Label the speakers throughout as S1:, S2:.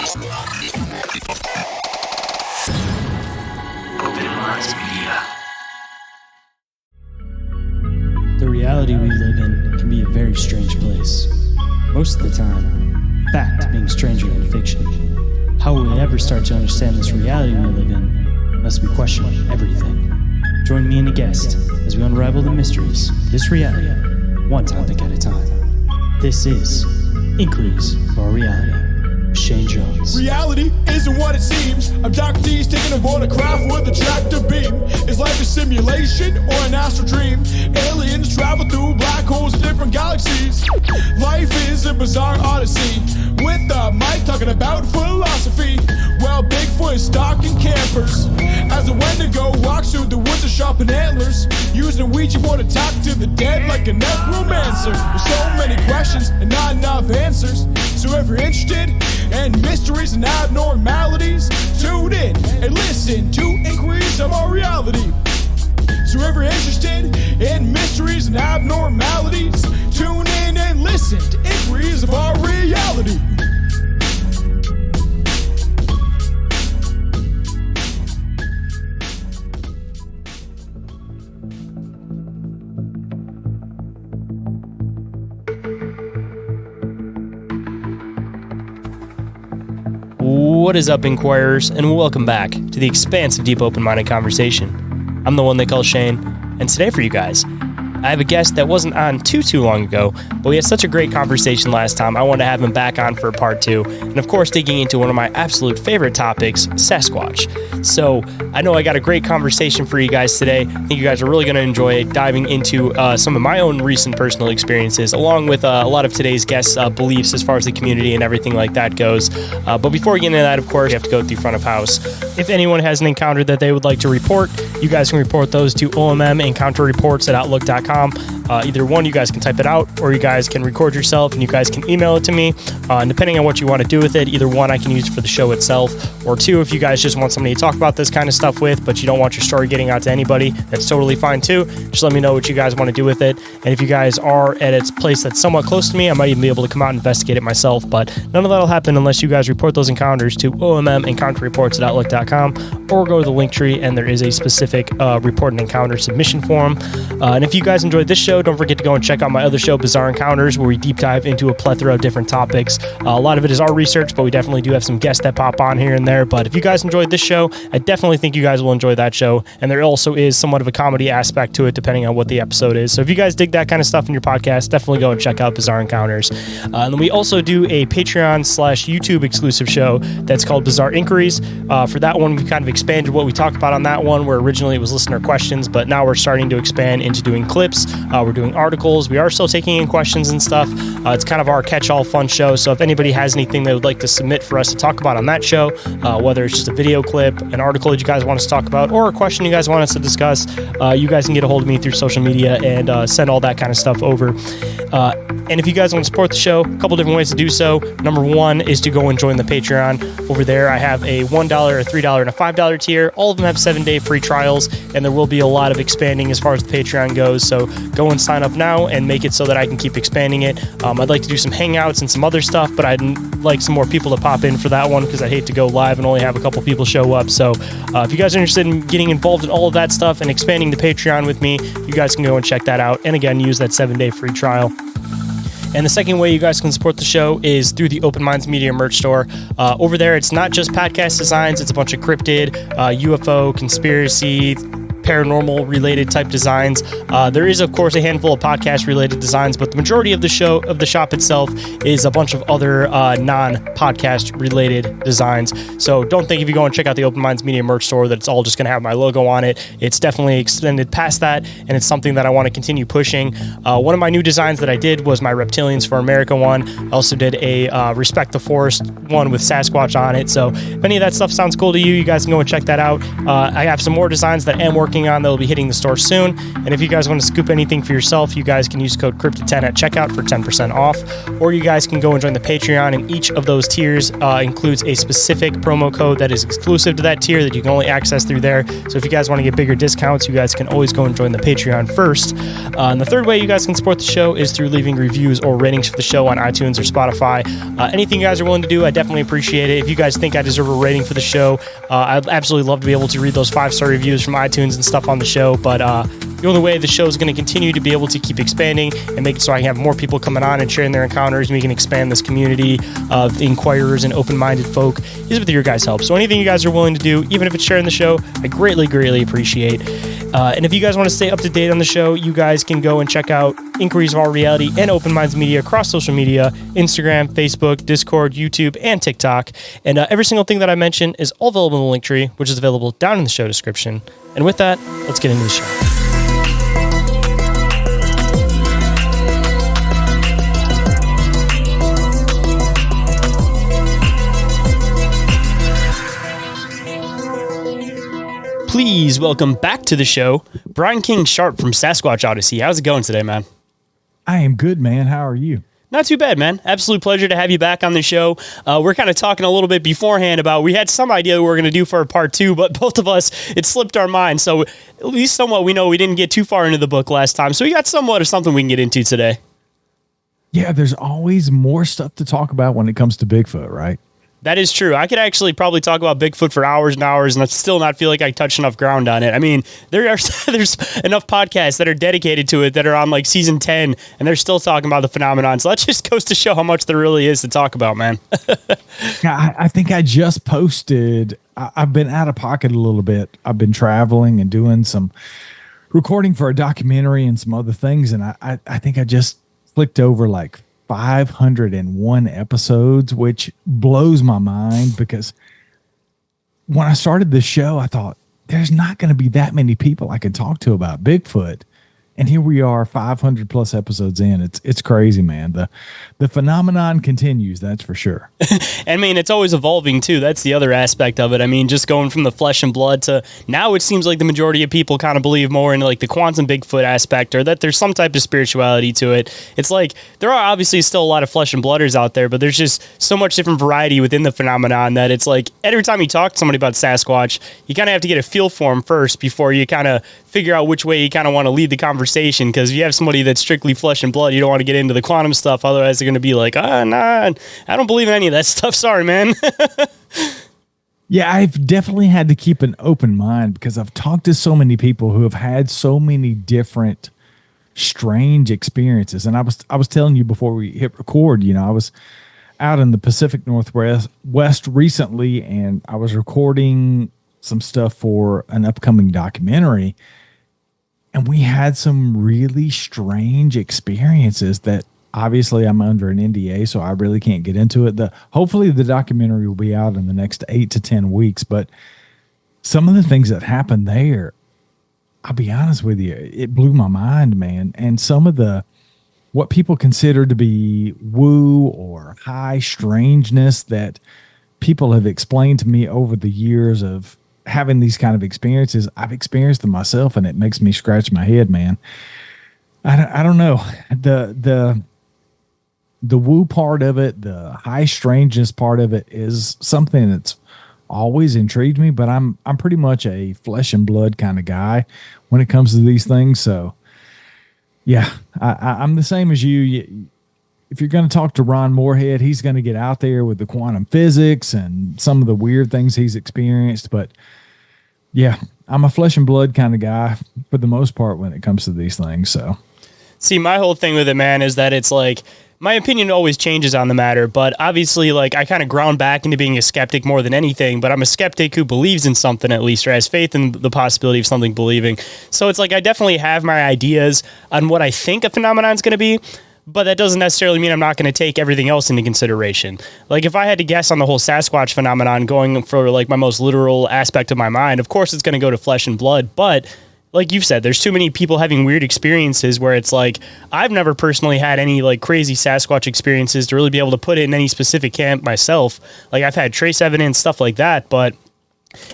S1: The reality we live in can be a very strange place. Most of the time, fact being stranger than fiction. How will we ever start to understand this reality we live in unless we question everything? Join me and a guest as we unravel the mysteries of this reality, one topic at a time. This is Inquiries of Our Reality with Shayn Jones.
S2: Reality isn't what it seems. Abductees taking aboard a craft with a tractor beam. Is life a simulation or an astral dream? Aliens travel through black holes in different galaxies. Life is a bizarre odyssey with a mic talking about philosophy. Well, Bigfoot is stalking campers as a Wendigo walks through the woods of sharpened antlers, using a Ouija board to talk to the dead like a necromancer. With so many questions and not enough answers. So if you're interested in mysteries and abnormalities, tune in and listen to Inquiries of Our Reality. So if you're interested in mysteries and abnormalities, tune in and listen to Inquiries of Our Reality.
S3: What is up, Inquirers, and welcome back to the expansive, deep, open-minded conversation. I'm the one they call Shane, and today for you guys, I have a guest that wasn't on too long ago, but we had such a great conversation last time, I wanted to have him back on for part 2, and of course digging into one of my absolute favorite topics, Sasquatch. So, I know I got a great conversation for you guys today. I think you guys are really going to enjoy diving into some of my own recent personal experiences, along with a lot of today's guests' beliefs as far as the community and everything like that goes. But before we get into that, of course, you have to go through front of house. If anyone has an encounter that they would like to report, you guys can report those to ommencounterreports at outlook.com. Either one, you guys can type it out, or you guys can record yourself and you guys can email it to me. And depending on what you want to do with it, either one I can use for the show itself, or two, if you guys just want somebody to talk about this kind of stuff with, but you don't want your story getting out to anybody, that's totally fine too. Just let me know what you guys want to do with it. And if you guys are at a place that's somewhat close to me, I might even be able to come out and investigate it myself, but none of that will happen unless you guys report those encounters to ommencounterreports at outlook.com, or go to the link tree and there is a specific report and encounter submission form. And if you guys enjoyed this show, don't forget to go and check out my other show, Bizarre Encounters, where we deep dive into a plethora of different topics. A lot of it is our research, but we definitely do have some guests that pop on here and there. But if you guys enjoyed this show, I definitely think you guys will enjoy that show. And there also is somewhat of a comedy aspect to it, depending on what the episode is. So if you guys dig that kind of stuff in your podcast, definitely go and check out Bizarre Encounters. And then we also do a Patreon/YouTube exclusive show that's called Bizarre Inquiries. For that one, we kind of expanded what we talked about on that one, where originally it was listener questions, but now we're starting to expand into doing clips. We're doing articles. We are still taking in questions and stuff. It's kind of our catch-all fun show. So if anybody has anything they would like to submit for us to talk about on that show, whether it's just a video clip, an article that you guys want us to talk about, or a question you guys want us to discuss, you guys can get a hold of me through social media and send all that kind of stuff over. And if you guys want to support the show, a couple different ways to do so. Number one is to go and join the Patreon. Over there, I have a $1, a $3, and a $5 tier. All of them have 7-day free trials, and there will be a lot of expanding as far as the Patreon goes. So go and sign up now and make it so that I can keep expanding it. I'd like to do some hangouts and some other stuff, but I'd like some more people to pop in for that one because I'd hate to go live and only have a couple people show up. So if you guys are interested in getting involved in all of that stuff and expanding the Patreon with me, you guys can go and check that out. And again, use that 7-day free trial. And the second way you guys can support the show is through the Open Minds Media merch store. Over there, it's not just podcast designs, it's a bunch of cryptid, UFO, conspiracy, paranormal related type designs. There is, of course, a handful of podcast related designs, but the majority of the shop itself is a bunch of other non-podcast related designs. So don't think if you go and check out the Open Minds Media merch store that it's all just going to have my logo on it. It's definitely extended past that, and it's something that I want to continue pushing. One of my new designs that I did was my Reptilians for America one. I also did a Respect the Forest one with Sasquatch on it. So if any of that stuff sounds cool to you, you guys can go and check that out. I have some more designs that I am working working on that will be hitting the store soon. And if you guys want to scoop anything for yourself, you guys can use code Crypto10 at checkout for 10% off. Or you guys can go and join the Patreon, and each of those tiers includes a specific promo code that is exclusive to that tier that you can only access through there. So if you guys want to get bigger discounts, you guys can always go and join the Patreon first. And the third way you guys can support the show is through leaving reviews or ratings for the show on iTunes or Spotify. Anything you guys are willing to do, I definitely appreciate it. If you guys think I deserve a rating for the show, I'd absolutely love to be able to read those 5-star reviews from iTunes and stuff on the show. But the only way the show is going to continue to be able to keep expanding and make it so I can have more people coming on and sharing their encounters, and we can expand this community of inquirers and open-minded folk, is with your guys' help. So anything you guys are willing to do, even if it's sharing the show, I greatly, greatly appreciate. And if you guys want to stay up to date on the show, you guys can go and check out Inquiries of All Reality and Open Minds Media across social media: Instagram, Facebook, Discord, YouTube, and TikTok. And every single thing that I mentioned is all available in the link tree, which is available down in the show description. And with that, let's get into the show. Please welcome back to the show, Brian King Sharp from Sasquatch Odyssey. How's it going today, man?
S4: I am good, man. How are you?
S3: Not too bad, man. Absolute pleasure to have you back on the show. We're kind of talking a little bit beforehand about, we had some idea what we're going to do for part 2, but both of us, it slipped our minds. So at least somewhat we know we didn't get too far into the book last time. So we got somewhat of something we can get into today.
S4: Yeah, there's always more stuff to talk about when it comes to Bigfoot, right?
S3: That is true. I could actually probably talk about Bigfoot for hours and hours and still not feel like I touched enough ground on it. I mean, there's enough podcasts that are dedicated to it that are on like season 10, and they're still talking about the phenomenon. So that just goes to show how much there really is to talk about, man.
S4: Yeah, I think I just posted, I've been out of pocket a little bit. I've been traveling and doing some recording for a documentary and some other things. And I think I just flicked over like 501 episodes, which blows my mind, because when I started this show, I thought there's not going to be that many people I can talk to about Bigfoot. And here we are 500 plus episodes in. It's crazy, man. The phenomenon continues. That's for sure.
S3: I mean, it's always evolving too. That's the other aspect of it. I mean, just going from the flesh and blood to now, it seems like the majority of people kind of believe more in like the quantum Bigfoot aspect, or that there's some type of spirituality to it. It's like there are obviously still a lot of flesh and blooders out there, but there's just so much different variety within the phenomenon that it's like every time you talk to somebody about Sasquatch, you kind of have to get a feel for them first before you kind of figure out which way you kind of want to lead the conversation. Because if you have somebody that's strictly flesh and blood, you don't want to get into the quantum stuff. Otherwise, they're going to be like, nah, I don't believe in any of that stuff. Sorry, man.
S4: Yeah, I've definitely had to keep an open mind, because I've talked to so many people who have had so many different strange experiences. And I was telling you before we hit record, you know, I was out in the Pacific Northwest recently, and I was recording some stuff for an upcoming documentary. And we had some really strange experiences that obviously I'm under an NDA, so I really can't get into it. Hopefully the documentary will be out in the next 8 to 10 weeks. But some of the things that happened there, I'll be honest with you, it blew my mind, man. And some of what people consider to be woo or high strangeness that people have explained to me over the years of having these kind of experiences, I've experienced them myself, and it makes me scratch my head, man. I don't know. The woo part of it, the high strangeness part of it, is something that's always intrigued me, but I'm pretty much a flesh and blood kind of guy when it comes to these things. So yeah, I'm the same as you. If you're going to talk to Ron Moorhead, he's going to get out there with the quantum physics and some of the weird things he's experienced. But yeah, I'm a flesh and blood kind of guy for the most part when it comes to these things. So,
S3: see, my whole thing with it, man, is that it's like, my opinion always changes on the matter, but obviously, like, I kind of ground back into being a skeptic more than anything, but I'm a skeptic who believes in something at least, or has faith in the possibility of something believing. So it's like, I definitely have my ideas on what I think a phenomenon is going to be, but that doesn't necessarily mean I'm not going to take everything else into consideration. Like, if I had to guess on the whole Sasquatch phenomenon, going for like my most literal aspect of my mind, of course it's going to go to flesh and blood, but like you've said, there's too many people having weird experiences where it's like, I've never personally had any like crazy Sasquatch experiences to really be able to put it in any specific camp myself. Like, I've had trace evidence, stuff like that, but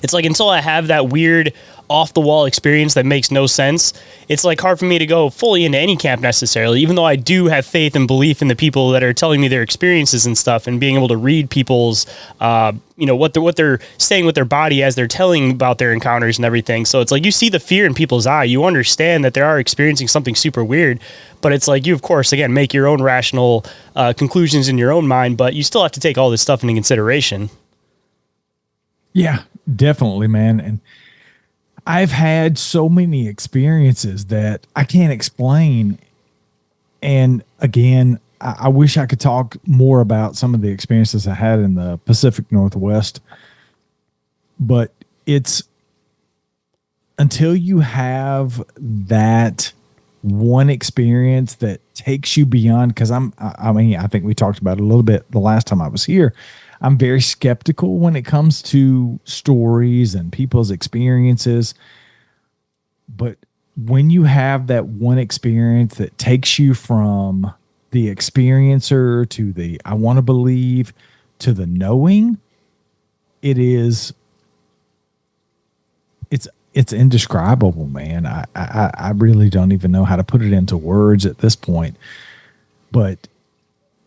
S3: it's like until I have that weird off the wall experience that makes no sense, it's like hard for me to go fully into any camp necessarily, even though I do have faith and belief in the people that are telling me their experiences and stuff, and being able to read people's, what they're saying with their body as they're telling about their encounters and everything. So it's like you see the fear in people's eye, you understand that they are experiencing something super weird, but it's like you, of course, again, make your own rational conclusions in your own mind, but you still have to take all this stuff into consideration.
S4: Yeah, definitely, man. And I've had so many experiences that I can't explain. And again, I wish I could talk more about some of the experiences I had in the Pacific Northwest, but it's until you have that one experience that takes you beyond, because I think we talked about it a little bit the last time I was here. I'm very skeptical when it comes to stories and people's experiences. But when you have that one experience that takes you from the experiencer to the I want to believe to the knowing, it's indescribable, man. I really don't even know how to put it into words at this point. But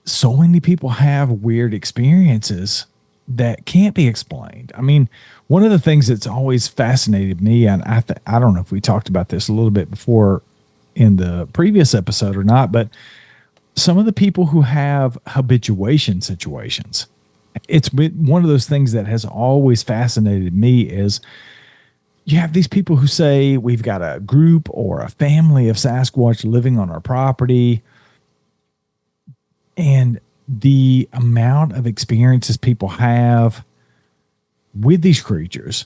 S4: so many people have weird experiences that can't be explained. I mean, one of the things that's always fascinated me, and I don't know if we talked about this a little bit before in the previous episode or not, but some of the people who have habituation situations, it's been one of those things that has always fascinated me is you have these people who say, we've got a group or a family of Sasquatch living on our property. And the amount of experiences people have with these creatures,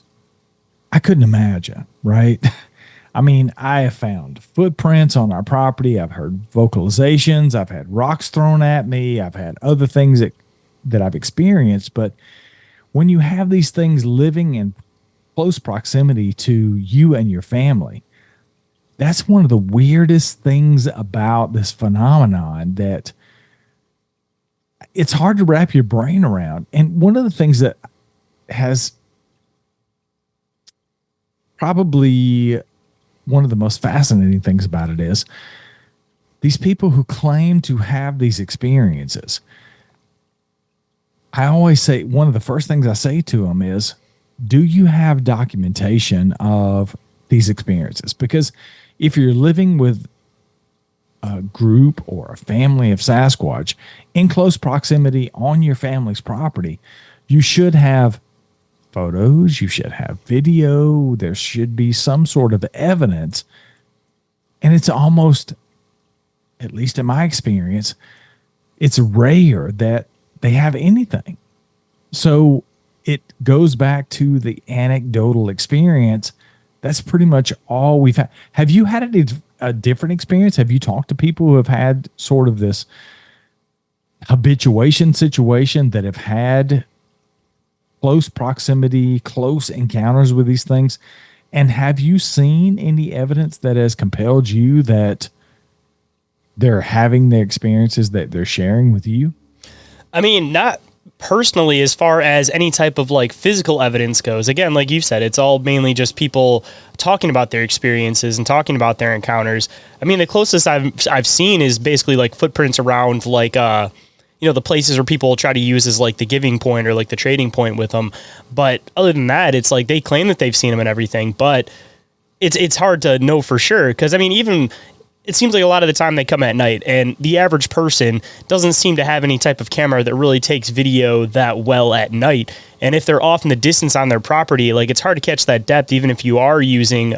S4: I couldn't imagine, right? I mean, I have found footprints on our property. I've heard vocalizations. I've had rocks thrown at me. I've had other things that I've experienced. But when you have these things living in close proximity to you and your family, that's one of the weirdest things about this phenomenon that it's hard to wrap your brain around. And one of the things that has probably one of the most fascinating things about it is these people who claim to have these experiences. I always say, one of the first things I say to them is, do you have documentation of these experiences? Because if you're living with a group or a family of Sasquatch in close proximity on your family's property, you should have photos, you should have video, there should be some sort of evidence. And it's almost, at least in my experience, it's rare that they have anything. So it goes back to the anecdotal experience. That's pretty much all we've had. Have you had a different experience? Have you talked to people who have had sort of this habituation situation that have had close proximity, close encounters with these things? And have you seen any evidence that has compelled you that they're having the experiences that they're sharing with you?
S3: I mean, not personally as far as any type of like physical evidence goes. Again, like you said, it's all mainly just people talking about their experiences and talking about their encounters. I mean, the closest I've seen is basically like footprints around like the places where people try to use as like the giving point or like the trading point with them. But other than that, it's like they claim that they've seen them and everything, but it's hard to know for sure. Because I mean, even it seems like a lot of the time they come at night, and the average person doesn't seem to have any type of camera that really takes video that well at night. And if they're off in the distance on their property, like it's hard to catch that depth, even if you are using,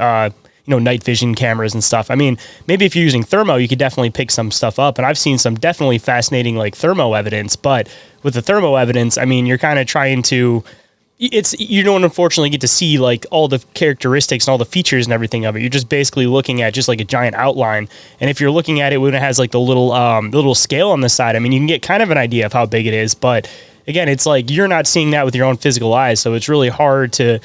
S3: night vision cameras and stuff. I mean, maybe if you're using thermo, you could definitely pick some stuff up. And I've seen some definitely fascinating like thermo evidence, but with the thermo evidence, I mean, you're kind of trying to, you don't unfortunately get to see like all the characteristics and all the features and everything of it. You're just basically looking at just like a giant outline. And if you're looking at it when it has like the little scale on the side, I mean, you can get kind of an idea of how big it is. But again, it's like you're not seeing that with your own physical eyes, so it's really hard to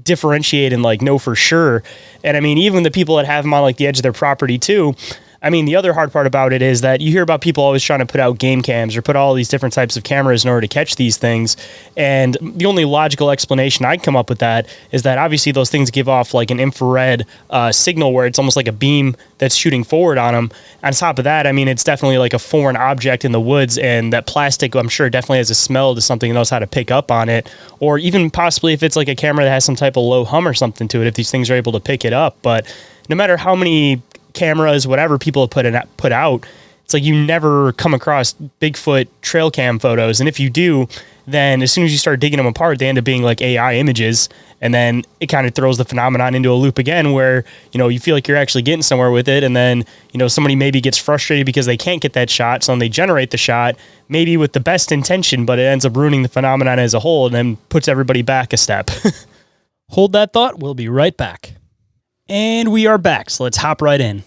S3: differentiate and like know for sure. And I mean, even the people that have them on like the edge of their property too, I mean, the other hard part about it is that you hear about people always trying to put out game cams or put all these different types of cameras in order to catch these things. And the only logical explanation I'd come up with that is that obviously those things give off like an infrared signal where it's almost like a beam that's shooting forward on them. On top of that, I mean, it's definitely like a foreign object in the woods, and that plastic, I'm sure, definitely has a smell to something that knows how to pick up on it. Or even possibly if it's like a camera that has some type of low hum or something to it, if these things are able to pick it up. But no matter how many cameras, whatever people have put out, it's like you never come across Bigfoot trail cam photos. And if you do, then as soon as you start digging them apart, they end up being like AI images. And then it kind of throws the phenomenon into a loop again where, you know, you feel like you're actually getting somewhere with it. And then, you know, somebody maybe gets frustrated because they can't get that shot. So then they generate the shot, maybe with the best intention, but it ends up ruining the phenomenon as a whole and then puts everybody back a step.
S1: Hold that thought. We'll be right back. And we are back. So let's hop right in.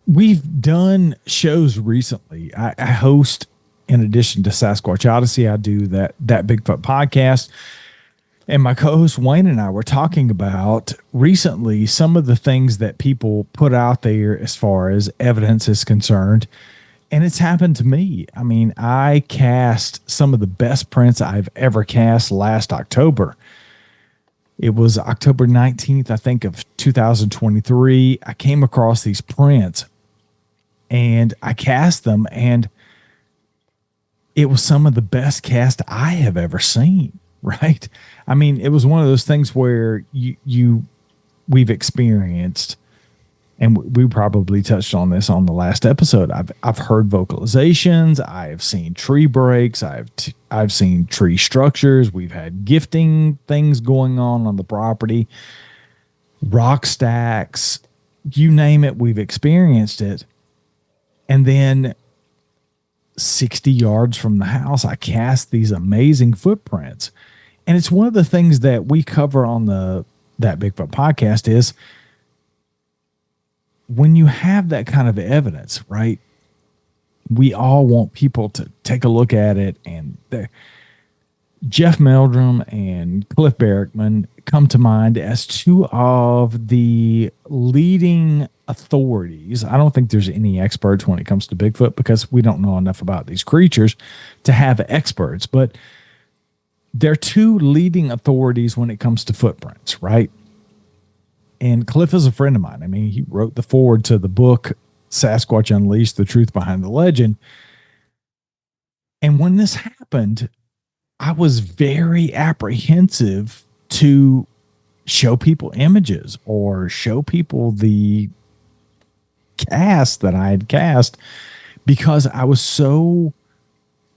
S4: We've done shows recently. I host, in addition to Sasquatch Odyssey, I do that Bigfoot podcast. And my co-host Wayne and I were talking about recently some of the things that people put out there as far as evidence is concerned. And it's happened to me. I mean, I cast some of the best prints I've ever cast last October. It was October 19th, I think, of 2023. I came across these prints and I cast them, and it was some of the best cast I have ever seen, right? I mean, it was one of those things where we've experienced, and we probably touched on this on the last episode. I've heard vocalizations. I've seen tree breaks. I've seen tree structures. We've had gifting things going on the property, rock stacks, you name it. We've experienced it. And then 60 yards from the house, I cast these amazing footprints. And it's one of the things that we cover on that Bigfoot podcast is when you have that kind of evidence, right? We all want people to take a look at it. And Jeff Meldrum and Cliff Barrickman come to mind as two of the leading authorities. I don't think there's any experts when it comes to Bigfoot because we don't know enough about these creatures to have experts, but they're two leading authorities when it comes to footprints, right? And Cliff is a friend of mine. I mean, he wrote the foreword to the book Sasquatch Unleashed: The Truth Behind the Legend. And when this happened, I was very apprehensive to show people images or show people the cast that I had cast because I was so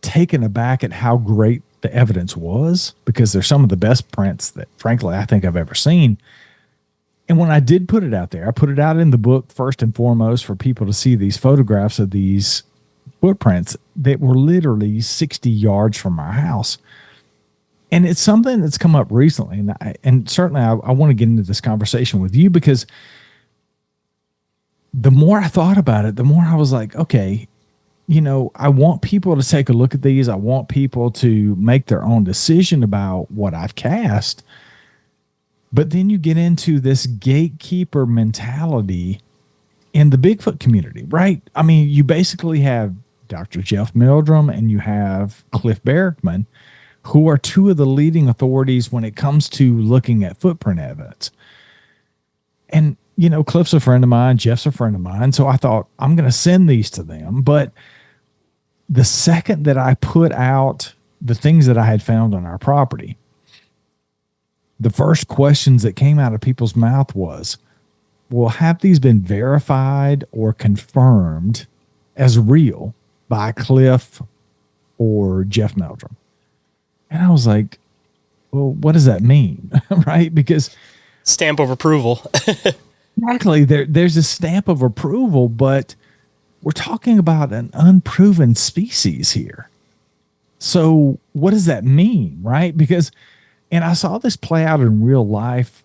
S4: taken aback at how great the evidence was, because they're some of the best prints that, frankly, I think I've ever seen. And when I did put it out there, I put it out in the book first and foremost for people to see these photographs of these footprints that were literally 60 yards from our house. And it's something that's come up recently. And certainly I want to get into this conversation with you because the more I thought about it, the more I was like, okay, you know, I want people to take a look at these. I want people to make their own decision about what I've cast. But then you get into this gatekeeper mentality in the Bigfoot community, right? I mean, you basically have Dr. Jeff Meldrum and you have Cliff Barrickman, who are two of the leading authorities when it comes to looking at footprint evidence. And, you know, Cliff's a friend of mine, Jeff's a friend of mine. So I thought, I'm going to send these to them. But the second that I put out the things that I had found on our property, the first questions that came out of people's mouth was, well, have these been verified or confirmed as real by Cliff or Jeff Meldrum? And I was like, well, what does that mean? Right? Because
S3: Stamp of approval.
S4: exactly, there's a stamp of approval, but we're talking about an unproven species here. So what does that mean? Right? Because, and I saw this play out in real life.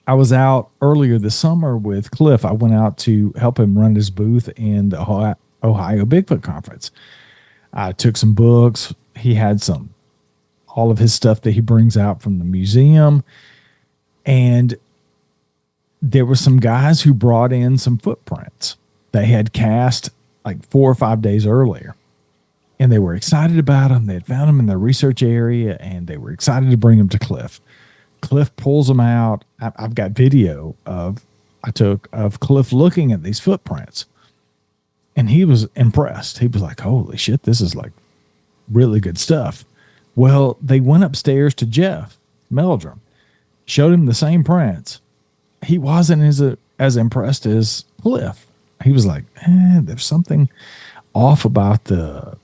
S4: I was out earlier this summer with Cliff. I went out to help him run his booth in the Ohio Bigfoot Conference. I took some books. He had all of his stuff that he brings out from the museum. And there were some guys who brought in some footprints. they had cast like 4 or 5 days earlier. And they were excited about them. They had found them in their research area, and they were excited to bring them to Cliff. Cliff pulls them out. I've got video I took of Cliff looking at these footprints, and he was impressed. He was like, holy shit, this is like really good stuff. Well, they went upstairs to Jeff Meldrum, showed him the same prints. He wasn't as impressed as Cliff. He was like, there's something off about the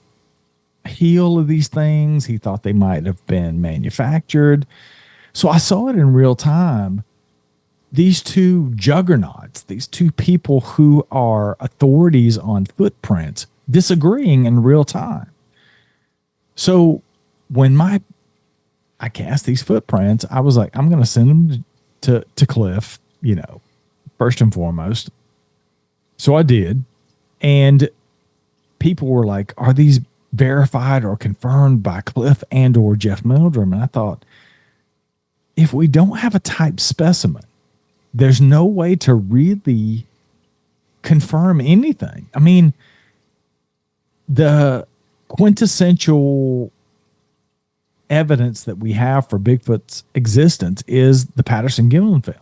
S4: heel of these things. He thought they might have been manufactured. So I saw it in real time. These two juggernauts, these two people who are authorities on footprints, disagreeing in real time. So when I cast these footprints, I was like, I'm going to send them to Cliff, first and foremost. So I did. And people were like, are these verified or confirmed by Cliff and or Jeff Meldrum? And I thought, if we don't have a type specimen, there's no way to really confirm anything. I mean, the quintessential evidence that we have for Bigfoot's existence is the Patterson-Gimlin film.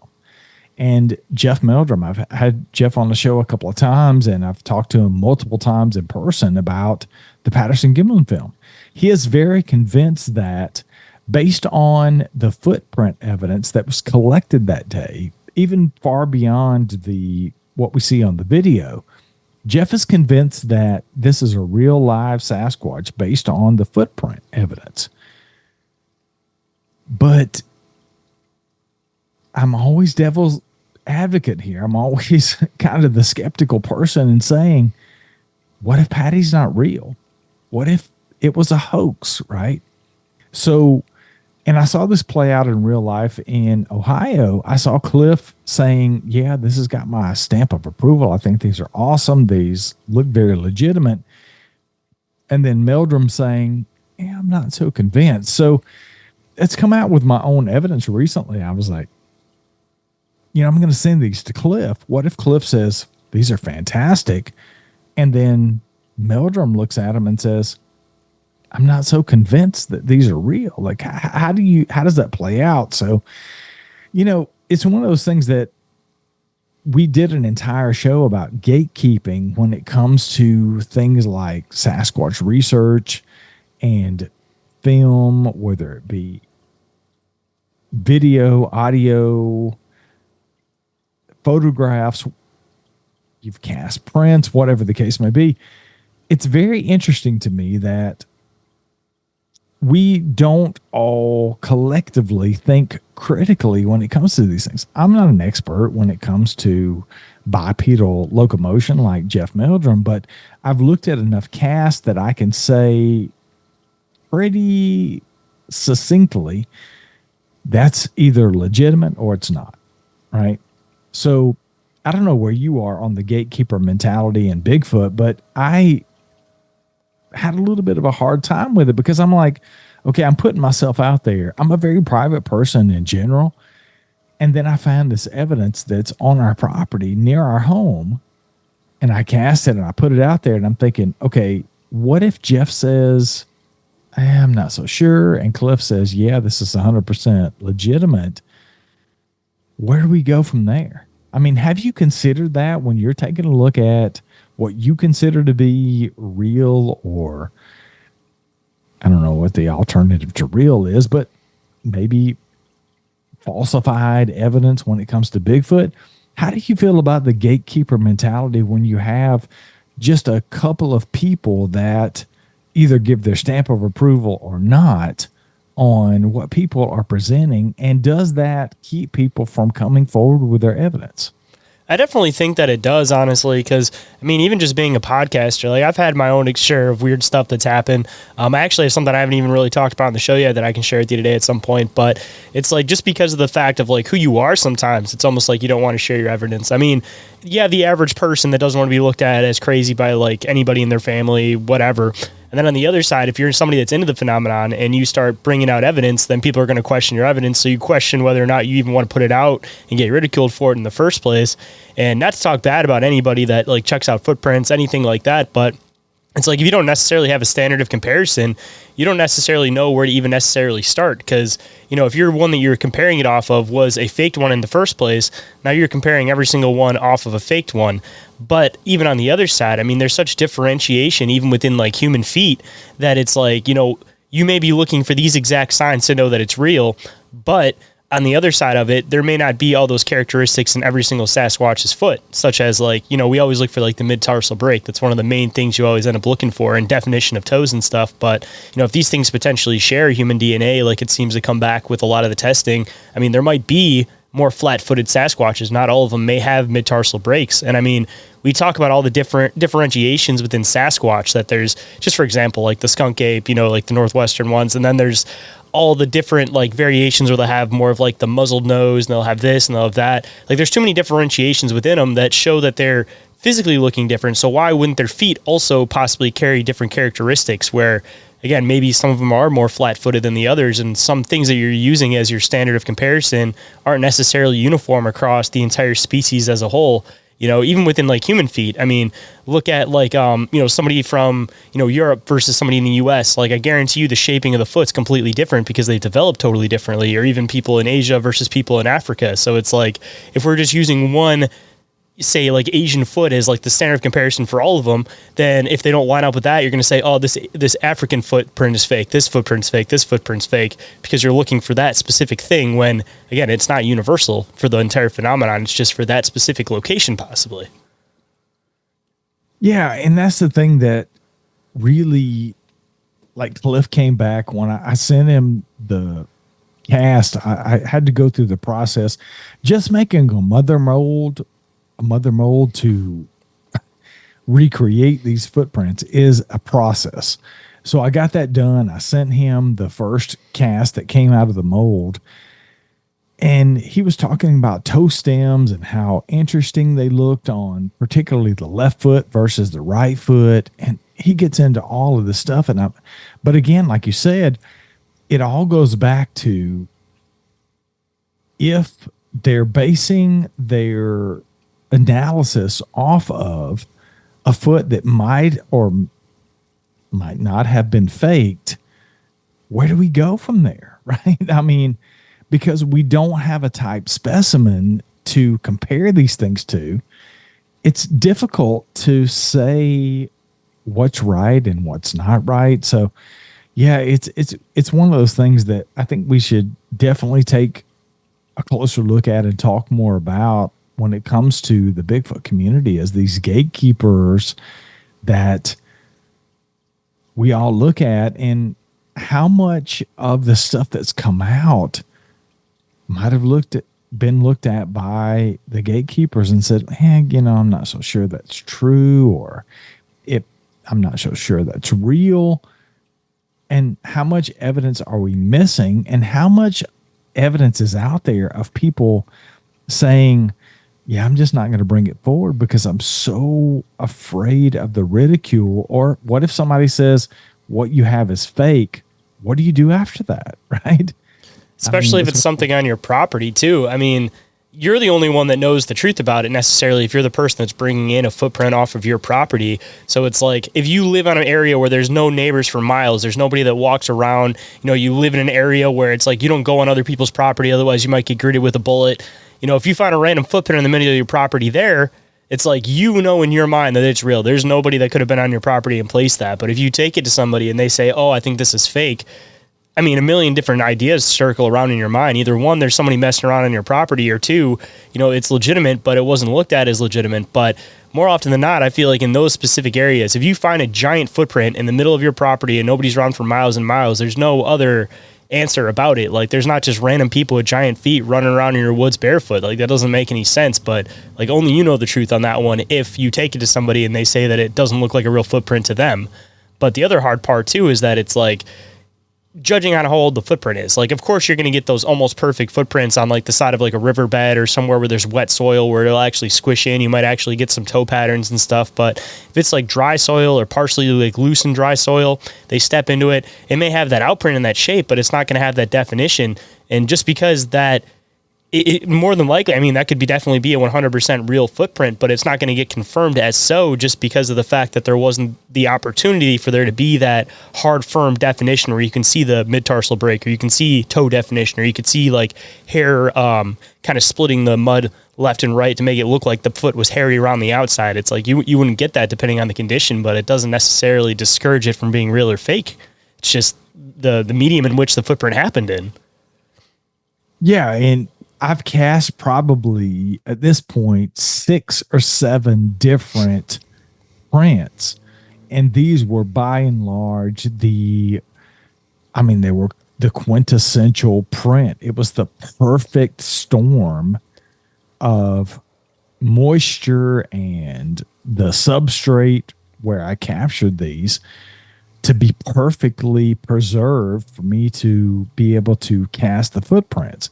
S4: And Jeff Meldrum, I've had Jeff on the show a couple of times, and I've talked to him multiple times in person about the Patterson-Gimlin film. He is very convinced that based on the footprint evidence that was collected that day, even far beyond what we see on the video, Jeff is convinced that this is a real live Sasquatch based on the footprint evidence. But I'm always devil's advocate here. I'm always kind of the skeptical person and saying, what if Patty's not real? What if it was a hoax, right? So, and I saw this play out in real life in Ohio. I saw Cliff saying, yeah, this has got my stamp of approval. I think these are awesome. These look very legitimate. And then Meldrum saying, yeah, I'm not so convinced. So it's come out with my own evidence recently. I was like, I'm going to send these to Cliff. What if Cliff says, these are fantastic? And then Meldrum looks at him and says, I'm not so convinced that these are real. Like, how does that play out? So, it's one of those things that we did an entire show about gatekeeping when it comes to things like Sasquatch research and film, whether it be video, audio, photographs, you've cast prints, whatever the case may be. It's very interesting to me that we don't all collectively think critically when it comes to these things. I'm not an expert when it comes to bipedal locomotion like Jeff Meldrum, but I've looked at enough casts that I can say pretty succinctly that's either legitimate or it's not, right? So I don't know where you are on the gatekeeper mentality in Bigfoot, but I had a little bit of a hard time with it because I'm like, okay, I'm putting myself out there. I'm a very private person in general. And then I find this evidence that's on our property near our home, and I cast it and I put it out there, and I'm thinking, okay, what if Jeff says, I'm not so sure, and Cliff says, yeah, this is 100% legitimate? Where do we go from there? I mean, have you considered that when you're taking a look at what you consider to be real, or I don't know what the alternative to real is, but maybe falsified evidence when it comes to Bigfoot? How do you feel about the gatekeeper mentality when you have just a couple of people that either give their stamp of approval or not on what people are presenting? And does that keep people from coming forward with their evidence?
S3: I definitely think that it does, honestly, because, I mean, even just being a podcaster, like, I've had my own share of weird stuff that's happened. I actually have something I haven't even really talked about on the show yet that I can share with you today at some point, but it's like, just because of the fact of like who you are sometimes, it's almost like you don't want to share your evidence. I mean, yeah, the average person that doesn't want to be looked at as crazy by like anybody in their family, whatever, And then on the other side, if you're somebody that's into the phenomenon and you start bringing out evidence, then people are going to question your evidence. So you question whether or not you even want to put it out and get ridiculed for it in the first place. And not to talk bad about anybody that like checks out footprints, anything like that, but it's like if you don't necessarily have a standard of comparison, you don't necessarily know where to even necessarily start. Because, you know, if you're one that you're comparing it off of was a faked one in the first place, now you're comparing every single one off of a faked one. But even on the other side, I mean, there's such differentiation even within like human feet that it's like, you know, you may be looking for these exact signs to know that it's real, but on the other side of it, there may not be all those characteristics in every single Sasquatch's foot, such as like, you know, we always look for like the mid-tarsal break. That's one of the main things you always end up looking for in definition of toes and stuff. But, you know, if these things potentially share human DNA, like it seems to come back with a lot of the testing, I mean, there might be more flat-footed Sasquatches. Not all of them may have mid-tarsal breaks. And I mean, we talk about all the different differentiations within Sasquatch that there's, just for example, like the skunk ape, you know, like the northwestern ones. And then there's all the different like variations where they'll have more of like the muzzled nose and they'll have this and they'll have that. Like there's too many differentiations within them that show that they're physically looking different. So why wouldn't their feet also possibly carry different characteristics where, again, maybe some of them are more flat-footed than the others, and some things that you're using as your standard of comparison aren't necessarily uniform across the entire species as a whole. You know, even within like human feet, I mean, look at like, you know, somebody from, you know, Europe versus somebody in the US, like I guarantee you the shaping of the foot's completely different because they've developed totally differently, or even people in Asia versus people in Africa. So it's like, if we're just using one, say like Asian foot as like the standard of comparison for all of them, then if they don't line up with that, you're going to say, oh, this African footprint is fake, this footprint's fake, this footprint's fake, because you're looking for that specific thing when, again, it's not universal for the entire phenomenon. It's just for that specific location possibly.
S4: Yeah, and that's the thing that really, like Cliff came back when I sent him the cast. I had to go through the process, just making a mother mold to recreate these footprints is a process. So I got that done. I sent him the first cast that came out of the mold, and he was talking about toe stems and how interesting they looked on particularly the left foot versus the right foot. And he gets into all of this stuff. But again, like you said, it all goes back to if they're basing their analysis off of a foot that might or might not have been faked, where do we go from there? Right? I mean, because we don't have a type specimen to compare these things to, it's difficult to say what's right and what's not right. So yeah, it's one of those things that I think we should definitely take a closer look at and talk more about when it comes to the Bigfoot community, as these gatekeepers that we all look at, and how much of the stuff that's come out might have been looked at by the gatekeepers and said, you know, I'm not so sure that's true, or I'm not so sure that's real. And how much evidence are we missing, and how much evidence is out there of people saying, yeah, I'm just not going to bring it forward because I'm so afraid of the ridicule? Or what if somebody says what you have is fake? What do you do after that? Right?
S3: Especially if it's something on your property too. I mean, you're the only one that knows the truth about it necessarily if you're the person that's bringing in a footprint off of your property. So it's like, if you live on an area where there's no neighbors for miles, there's nobody that walks around, you know, you live in an area where it's like you don't go on other people's property, otherwise you might get greeted with a bullet. You know, if you find a random footprint in the middle of your property there, it's like, you know, in your mind that it's real. There's nobody that could have been on your property and placed that. But if you take it to somebody and they say, oh, I think this is fake, I mean, a million different ideas circle around in your mind. Either one, there's somebody messing around on your property, or two, you know, it's legitimate, but it wasn't looked at as legitimate. But more often than not, I feel like in those specific areas, if you find a giant footprint in the middle of your property and nobody's around for miles and miles, there's no other answer about it. Like, there's not just random people with giant feet running around in your woods barefoot. Like, that doesn't make any sense. But like, only you know the truth on that one if you take it to somebody and they say that it doesn't look like a real footprint to them. But the other hard part too is that it's like, judging on how old the footprint is. Like, of course, you're going to get those almost perfect footprints on like the side of like a riverbed or somewhere where there's wet soil where it'll actually squish in. You might actually get some toe patterns and stuff. But if it's like dry soil or partially like loose and dry soil, they step into it. It may have that outprint and that shape, but it's not going to have that definition. And just because that, it more than likely, I mean, that could definitely be a 100% real footprint, but it's not going to get confirmed as so just because of the fact that there wasn't the opportunity for there to be that hard, firm definition where you can see the mid-tarsal break, or you can see toe definition, or you could see like hair kind of splitting the mud left and right to make it look like the foot was hairy around the outside. It's like you wouldn't get that depending on the condition, but it doesn't necessarily discourage it from being real or fake. It's just the medium in which the footprint happened in.
S4: Yeah, and I've cast probably at this point 6 or 7 different prints, and these were by and large they were the quintessential print. It was the perfect storm of moisture and the substrate where I captured these to be perfectly preserved for me to be able to cast the footprints.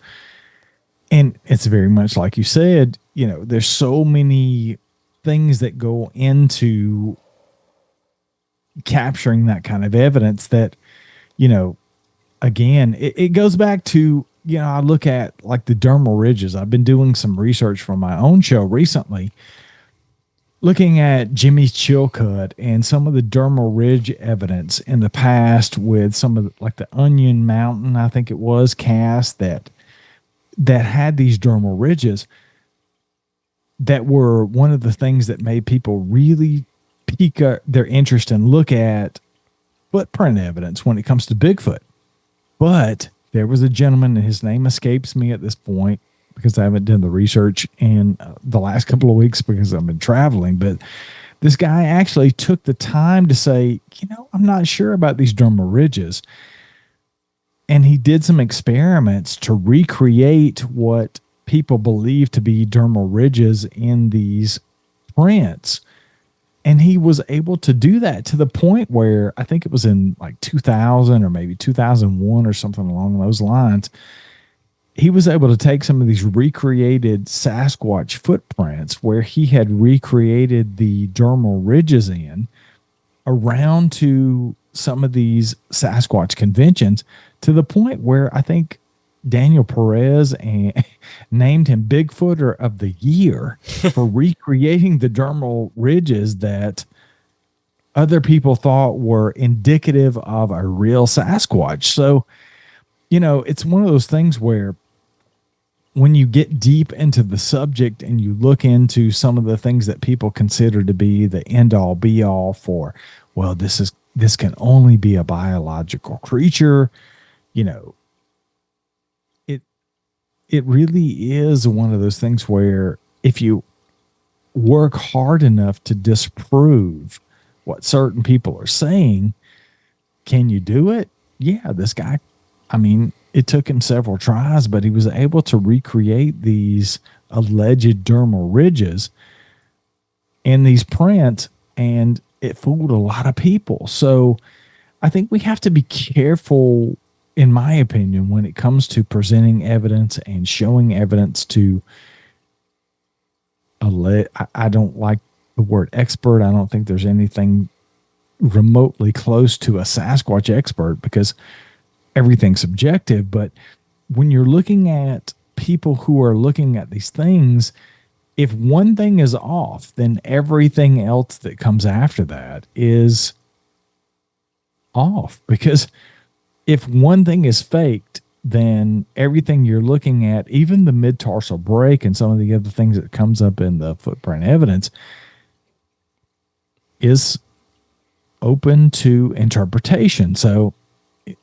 S4: And it's very much like you said, there's so many things that go into capturing that kind of evidence that, again, it goes back to, I look at like the dermal ridges. I've been doing some research for my own show recently, looking at Jimmy's Chilcutt and some of the dermal ridge evidence in the past with some of like the Onion Mountain, I think it was, cast that had these dermal ridges that were one of the things that made people really pique their interest and look at footprint evidence when it comes to Bigfoot. But there was a gentleman, and his name escapes me at this point because I haven't done the research in the last couple of weeks because I've been traveling. But this guy actually took the time to say, I'm not sure about these dermal ridges. And he did some experiments to recreate what people believe to be dermal ridges in these prints. And he was able to do that to the point where I think it was in like 2000 or maybe 2001 or something along those lines. He was able to take some of these recreated Sasquatch footprints where he had recreated the dermal ridges in around to some of these Sasquatch conventions, to the point where I think Daniel Perez named him Bigfooter of the Year for recreating the dermal ridges that other people thought were indicative of a real Sasquatch. So, it's one of those things where when you get deep into the subject and you look into some of the things that people consider to be the end all be all for, well, this can only be a biological creature. It really is one of those things where if you work hard enough to disprove what certain people are saying, can you do it? Yeah, this guy, it took him several tries, but he was able to recreate these alleged dermal ridges in these prints, and it fooled a lot of people. So I think we have to be careful, in my opinion, when it comes to presenting evidence and showing evidence to I don't like the word expert. I don't think there's anything remotely close to a Sasquatch expert because everything's subjective. But when you're looking at people who are looking at these things, if one thing is off, then everything else that comes after that is off. Because if one thing is faked, then everything you're looking at, even the mid-tarsal break and some of the other things that comes up in the footprint evidence, is open to interpretation. So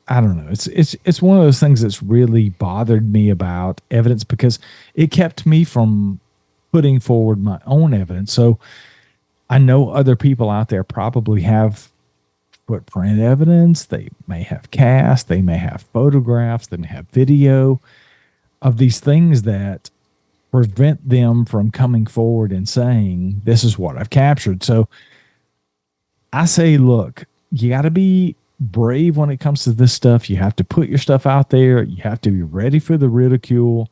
S4: I don't know. It's one of those things that's really bothered me about evidence because it kept me from putting forward my own evidence. So I know other people out there probably have footprint evidence. They may have cast, they may have photographs, they may have video of these things that prevent them from coming forward and saying, this is what I've captured. So I say, look, you got to be brave when it comes to this stuff. You have to put your stuff out there. You have to be ready for the ridicule.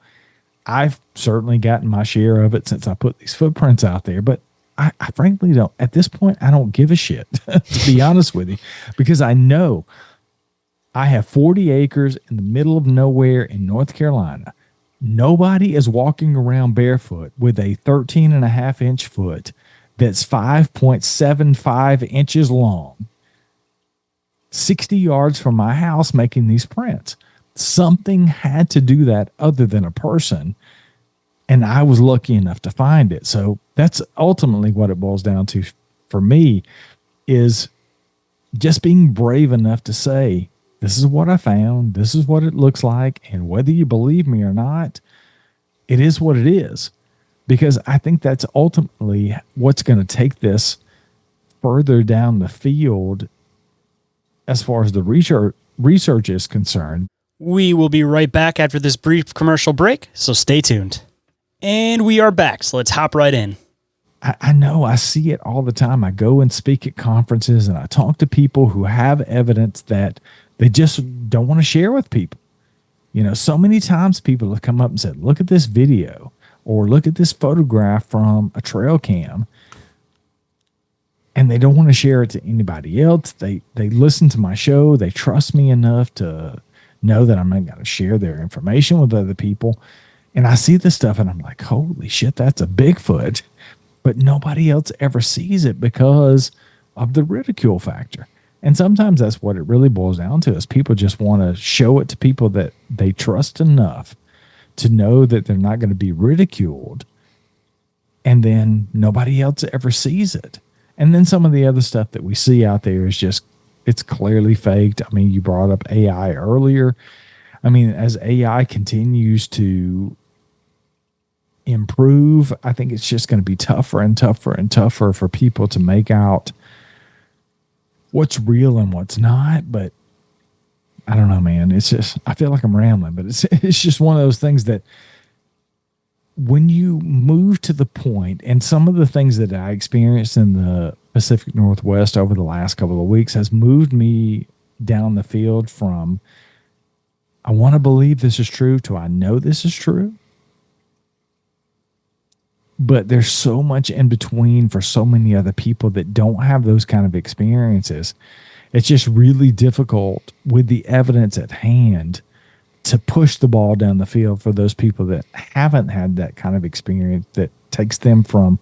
S4: I've certainly gotten my share of it since I put these footprints out there, but I frankly don't. At this point, I don't give a shit, to be honest with you, because I know I have 40 acres in the middle of nowhere in North Carolina. Nobody is walking around barefoot with a 13.5-inch foot that's 5.75 inches long, 60 yards from my house making these prints. Something had to do that other than a person, and I was lucky enough to find it. So that's ultimately what it boils down to for me, is just being brave enough to say, this is what I found, this is what it looks like, and whether you believe me or not, it is what it is. Because I think that's ultimately what's going to take this further down the field as far as the research is concerned.
S3: We will be right back after this brief commercial break, so stay tuned. And we are back, so let's hop right in.
S4: I know, I see it all the time. I go and speak at conferences and I talk to people who have evidence that they just don't want to share with people. You know, so many times people have come up and said, look at this video or look at this photograph from a trail cam, and they don't want to share it to anybody else. They listen to my show. They trust me enough to know that I'm not going to share their information with other people. And I see this stuff and I'm like, holy shit, that's a Bigfoot. But nobody else ever sees it because of the ridicule factor. And sometimes that's what it really boils down to, is people just want to show it to people that they trust enough to know that they're not going to be ridiculed. And then nobody else ever sees it. And then some of the other stuff that we see out there is just, it's clearly faked. I mean, you brought up AI earlier. I mean, as AI continues to improve, I think it's just going to be tougher and tougher and tougher for people to make out what's real and what's not. But I don't know, man. It's just, I feel like I'm rambling, but it's just one of those things that when you move to the point, and some of the things that I experienced in the Pacific Northwest over the last couple of weeks has moved me down the field from, I want to believe this is true, to I know this is true. But there's so much in between for so many other people that don't have those kind of experiences. It's just really difficult with the evidence at hand to push the ball down the field for those people that haven't had that kind of experience that takes them from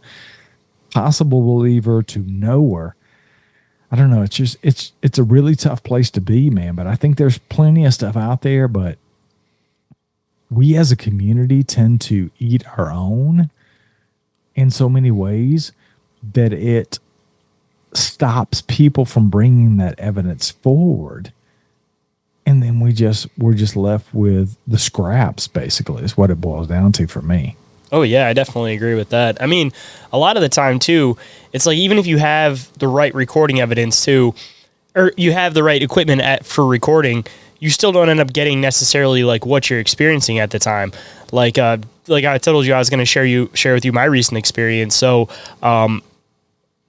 S4: possible believer to knower. I don't know. It's just, it's a really tough place to be, man. But I think there's plenty of stuff out there, but we as a community tend to eat our own in so many ways that it stops people from bringing that evidence forward. And then we're just left with the scraps, basically, is what it boils down to for me.
S3: Oh, yeah, I definitely agree with that. I mean, a lot of the time, too, it's like even if you have the right recording evidence, too, or you have the right equipment for recording, you still don't end up getting necessarily like what you're experiencing at the time. Like I told you, I was going to share with you my recent experience. So,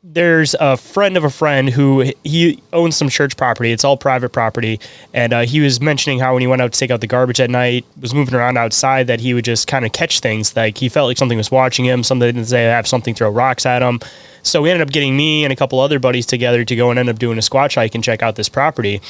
S3: there's a friend of a friend who he owns some church property. It's all private property. And he was mentioning how when he went out to take out the garbage at night, was moving around outside, that he would just kind of catch things. Like he felt like something was watching him. Somebody didn't say have something throw rocks at him. So we ended up getting me and a couple other buddies together to go and end up doing a squatch hike and check out this property.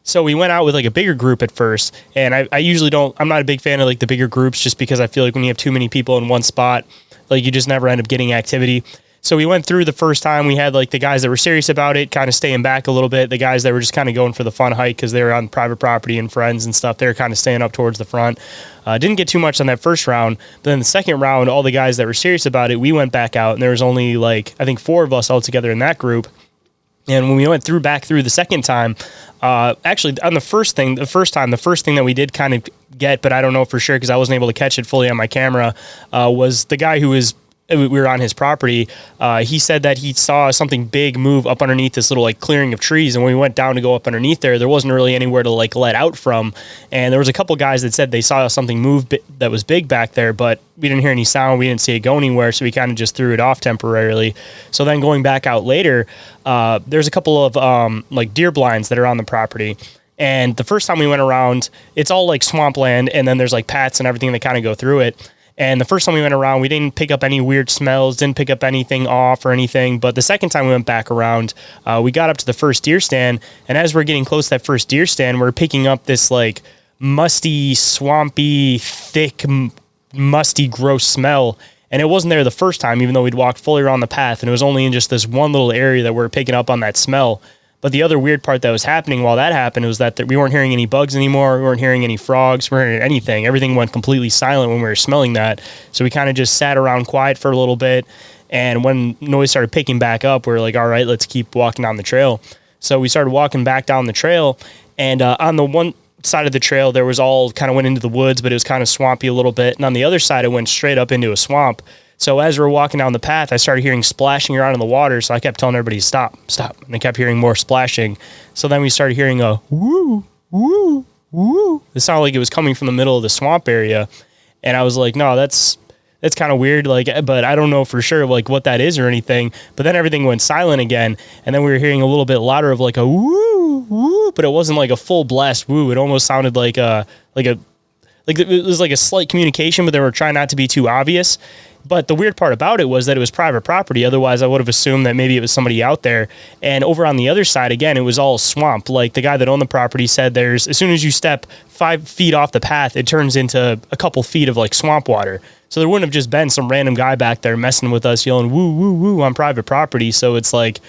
S3: So we went out with like a bigger group at first. And I usually I'm not a big fan of like the bigger groups, just because I feel like when you have too many people in one spot, like you just never end up getting activity. So we went through the first time. We had like the guys that were serious about it, kind of staying back a little bit. The guys that were just kind of going for the fun hike because they were on private property and friends and stuff, they were kind of staying up towards the front. Didn't get too much on that first round. But then the second round, all the guys that were serious about it, we went back out, and there was only like, I think 4 of us all together in that group. And when we went back through the second time, actually on the first thing that we did kind of get, but I don't know for sure because I wasn't able to catch it fully on my camera, was the guy who was we were on his property, he said that he saw something big move up underneath this little like clearing of trees. And when we went down to go up underneath there wasn't really anywhere to like let out from. And there was a couple guys that said they saw something move that was big back there, but we didn't hear any sound. We didn't see it go anywhere. So we kind of just threw it off temporarily. So then going back out later, there's a couple of like deer blinds that are on the property. And the first time we went around, it's all like swampland, and then there's like paths and everything that kind of go through it. And the first time we went around, we didn't pick up any weird smells, didn't pick up anything off or anything. But the second time we went back around, we got up to the first deer stand. And as we're getting close to that first deer stand, we're picking up this like musty, swampy, thick, musty, gross smell. And it wasn't there the first time, even though we'd walked fully around the path. And it was only in just this one little area that we were picking up on that smell. But the other weird part that was happening while that happened was that we weren't hearing any bugs anymore. We weren't hearing any frogs. We weren't hearing anything. Everything went completely silent when we were smelling that. So we kind of just sat around quiet for a little bit. And when noise started picking back up, we were like, all right, let's keep walking down the trail. So we started walking back down the trail. And on the one side of the trail, there was all kind of went into the woods, but it was kind of swampy a little bit. And on the other side, it went straight up into a swamp. So as we were walking down the path, I started hearing splashing around in the water. So I kept telling everybody, stop. And I kept hearing more splashing. So then we started hearing a woo, woo, woo. It sounded like it was coming from the middle of the swamp area. And I was like, no, that's kind of weird. Like, but I don't know for sure like what that is or anything. But then everything went silent again. And then we were hearing a little bit louder of like a woo, woo. But it wasn't like a full blast woo. It almost sounded like it was like a slight communication, but they were trying not to be too obvious. But the weird part about it was that it was private property. Otherwise, I would have assumed that maybe it was somebody out there. And over on the other side, again, it was all swamp. Like the guy that owned the property said as soon as you step 5 feet off the path, it turns into a couple feet of like swamp water. So there wouldn't have just been some random guy back there messing with us, yelling woo, woo, woo on private property. So it's like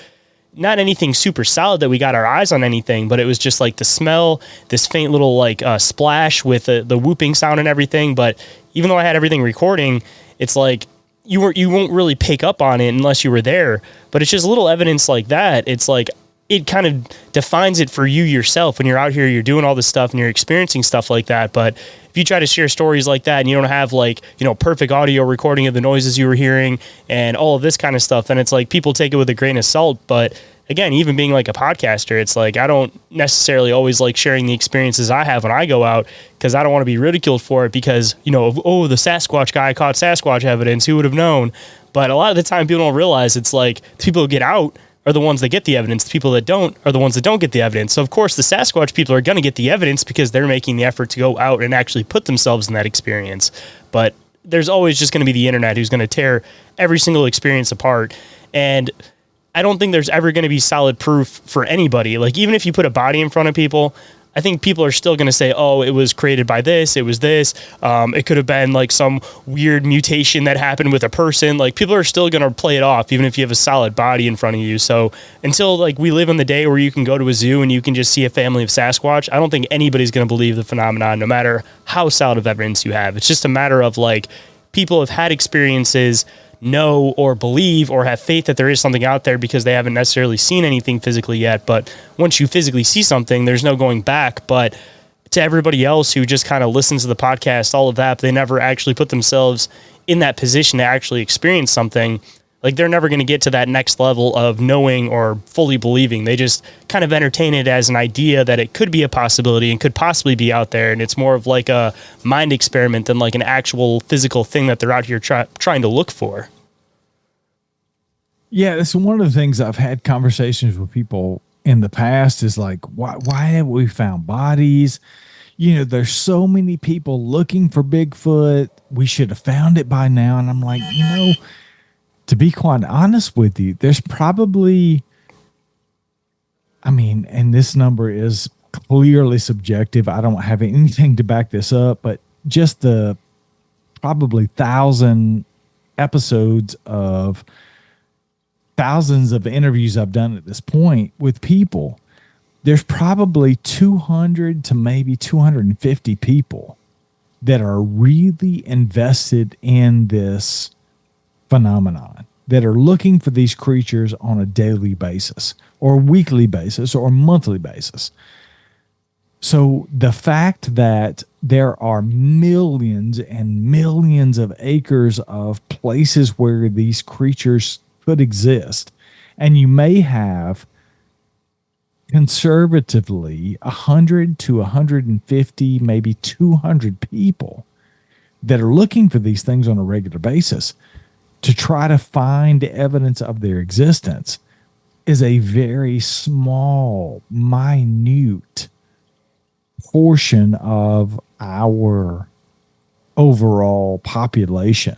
S3: not anything super solid that we got our eyes on anything, but it was just like the smell, this faint little like splash with the whooping sound and everything. But even though I had everything recording, it's like you won't really pick up on it unless you were there. But it's just little evidence like that. It's like it kind of defines it for you yourself when you're out here, you're doing all this stuff and you're experiencing stuff like that. But if you try to share stories like that and you don't have like, perfect audio recording of the noises you were hearing and all of this kind of stuff, then it's like people take it with a grain of salt. But again, even being like a podcaster, it's like I don't necessarily always like sharing the experiences I have when I go out because I don't want to be ridiculed for it because, the Sasquatch guy caught Sasquatch evidence. Who would have known? But a lot of the time people don't realize it's like the people who get out are the ones that get the evidence. The people that don't are the ones that don't get the evidence. So, of course, the Sasquatch people are going to get the evidence because they're making the effort to go out and actually put themselves in that experience. But there's always just going to be the internet who's going to tear every single experience apart. And I don't think there's ever going to be solid proof for anybody. Like, even if you put a body in front of people, I think people are still going to say, oh, it was created by this, it was this. It could have been like some weird mutation that happened with a person. Like, people are still going to play it off, even if you have a solid body in front of you. So until like we live in the day where you can go to a zoo and you can just see a family of Sasquatch, I don't think anybody's going to believe the phenomenon, no matter how solid of evidence you have. It's just a matter of like people have had experiences, know or believe or have faith that there is something out there because they haven't necessarily seen anything physically yet. But once you physically see something, there's no going back. But to everybody else who just kind of listens to the podcast, all of that, but they never actually put themselves in that position to actually experience something, like they're never going to get to that next level of knowing or fully believing. They just kind of entertain it as an idea that it could be a possibility and could possibly be out there. And it's more of like a mind experiment than like an actual physical thing that they're out here trying to look for.
S4: Yeah, that's one of the things I've had conversations with people in the past is like, why haven't we found bodies? There's so many people looking for Bigfoot. We should have found it by now. And I'm like, to be quite honest with you, there's probably, and this number is clearly subjective. I don't have anything to back this up, but just the probably 1,000 episodes of thousands of interviews I've done at this point with people, there's probably 200 to maybe 250 people that are really invested in this phenomenon, that are looking for these creatures on a daily basis or weekly basis or monthly basis. So the fact that there are millions and millions of acres of places where these creatures could exist, and you may have conservatively 100 to 150, maybe 200 people that are looking for these things on a regular basis to try to find evidence of their existence is a very small, minute portion of our overall population.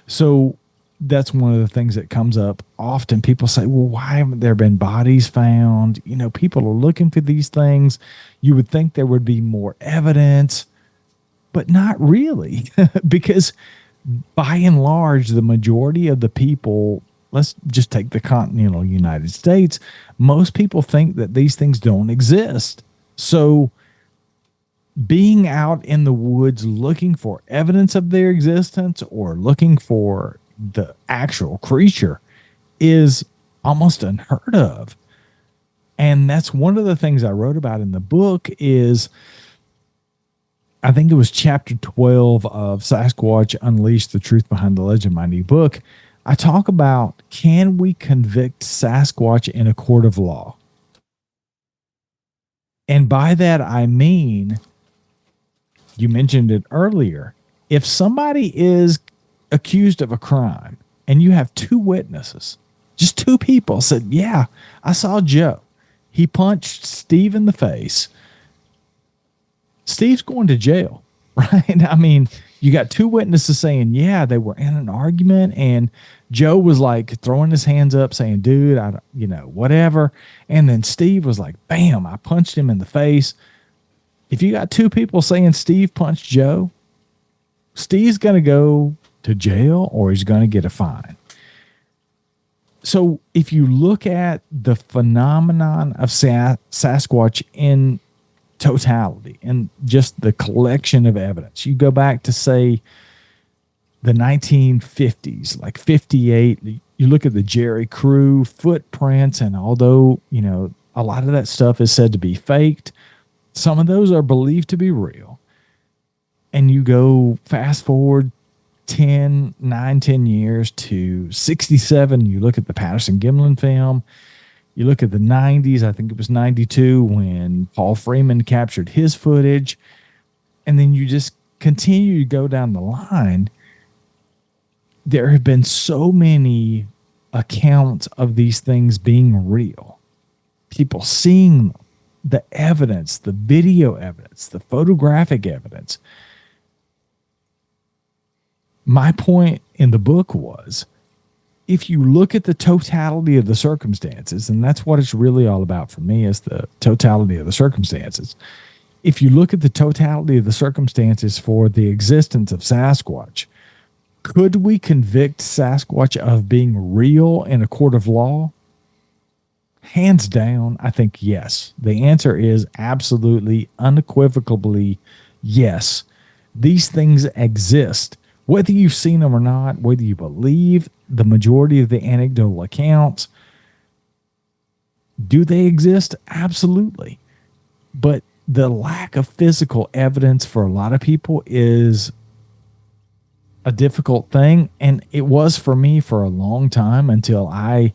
S4: So that's one of the things that comes up often. People say, well, why haven't there been bodies found? You know, people are looking for these things. You would think there would be more evidence, but not really, because by and large, the majority of the people, let's just take the continental United States, most people think that these things don't exist. So being out in the woods looking for evidence of their existence or looking for the actual creature is almost unheard of. And that's one of the things I wrote about in the book is, I think it was chapter 12 of Sasquatch Unleashed, the Truth Behind the Legend, my new book. I talk about, can we convict Sasquatch in a court of law? And by that, I mean, you mentioned it earlier. If somebody is accused of a crime and you have two witnesses, just two people said, yeah, I saw Joe. He punched Steve in the face. Steve's going to jail, right? I mean, you got two witnesses saying, yeah, they were in an argument and Joe was like throwing his hands up saying, dude, whatever. And then Steve was like, bam, I punched him in the face. If you got two people saying Steve punched Joe, Steve's going to go to jail or he's going to get a fine. So if you look at the phenomenon of Sasquatch in totality and just the collection of evidence, you go back to, say, the 1950s, like 58, you look at the Jerry Crew footprints, and although, a lot of that stuff is said to be faked, some of those are believed to be real. And you go fast forward 10 years to 67, you look at the Patterson-Gimlin film. You look at the 90s, I think it was 92 when Paul Freeman captured his footage. And then you just continue to go down the line. There have been so many accounts of these things being real. People seeing them, the evidence, the video evidence, the photographic evidence. My point in the book was, if you look at the totality of the circumstances, and that's what it's really all about for me, is the totality of the circumstances. If you look at the totality of the circumstances for the existence of Sasquatch, could we convict Sasquatch of being real in a court of law? Hands down, I think yes. The answer is absolutely, unequivocally yes. These things exist. Whether you've seen them or not, whether you believe the majority of the anecdotal accounts, do they exist? Absolutely. But the lack of physical evidence for a lot of people is a difficult thing. And it was for me for a long time, until I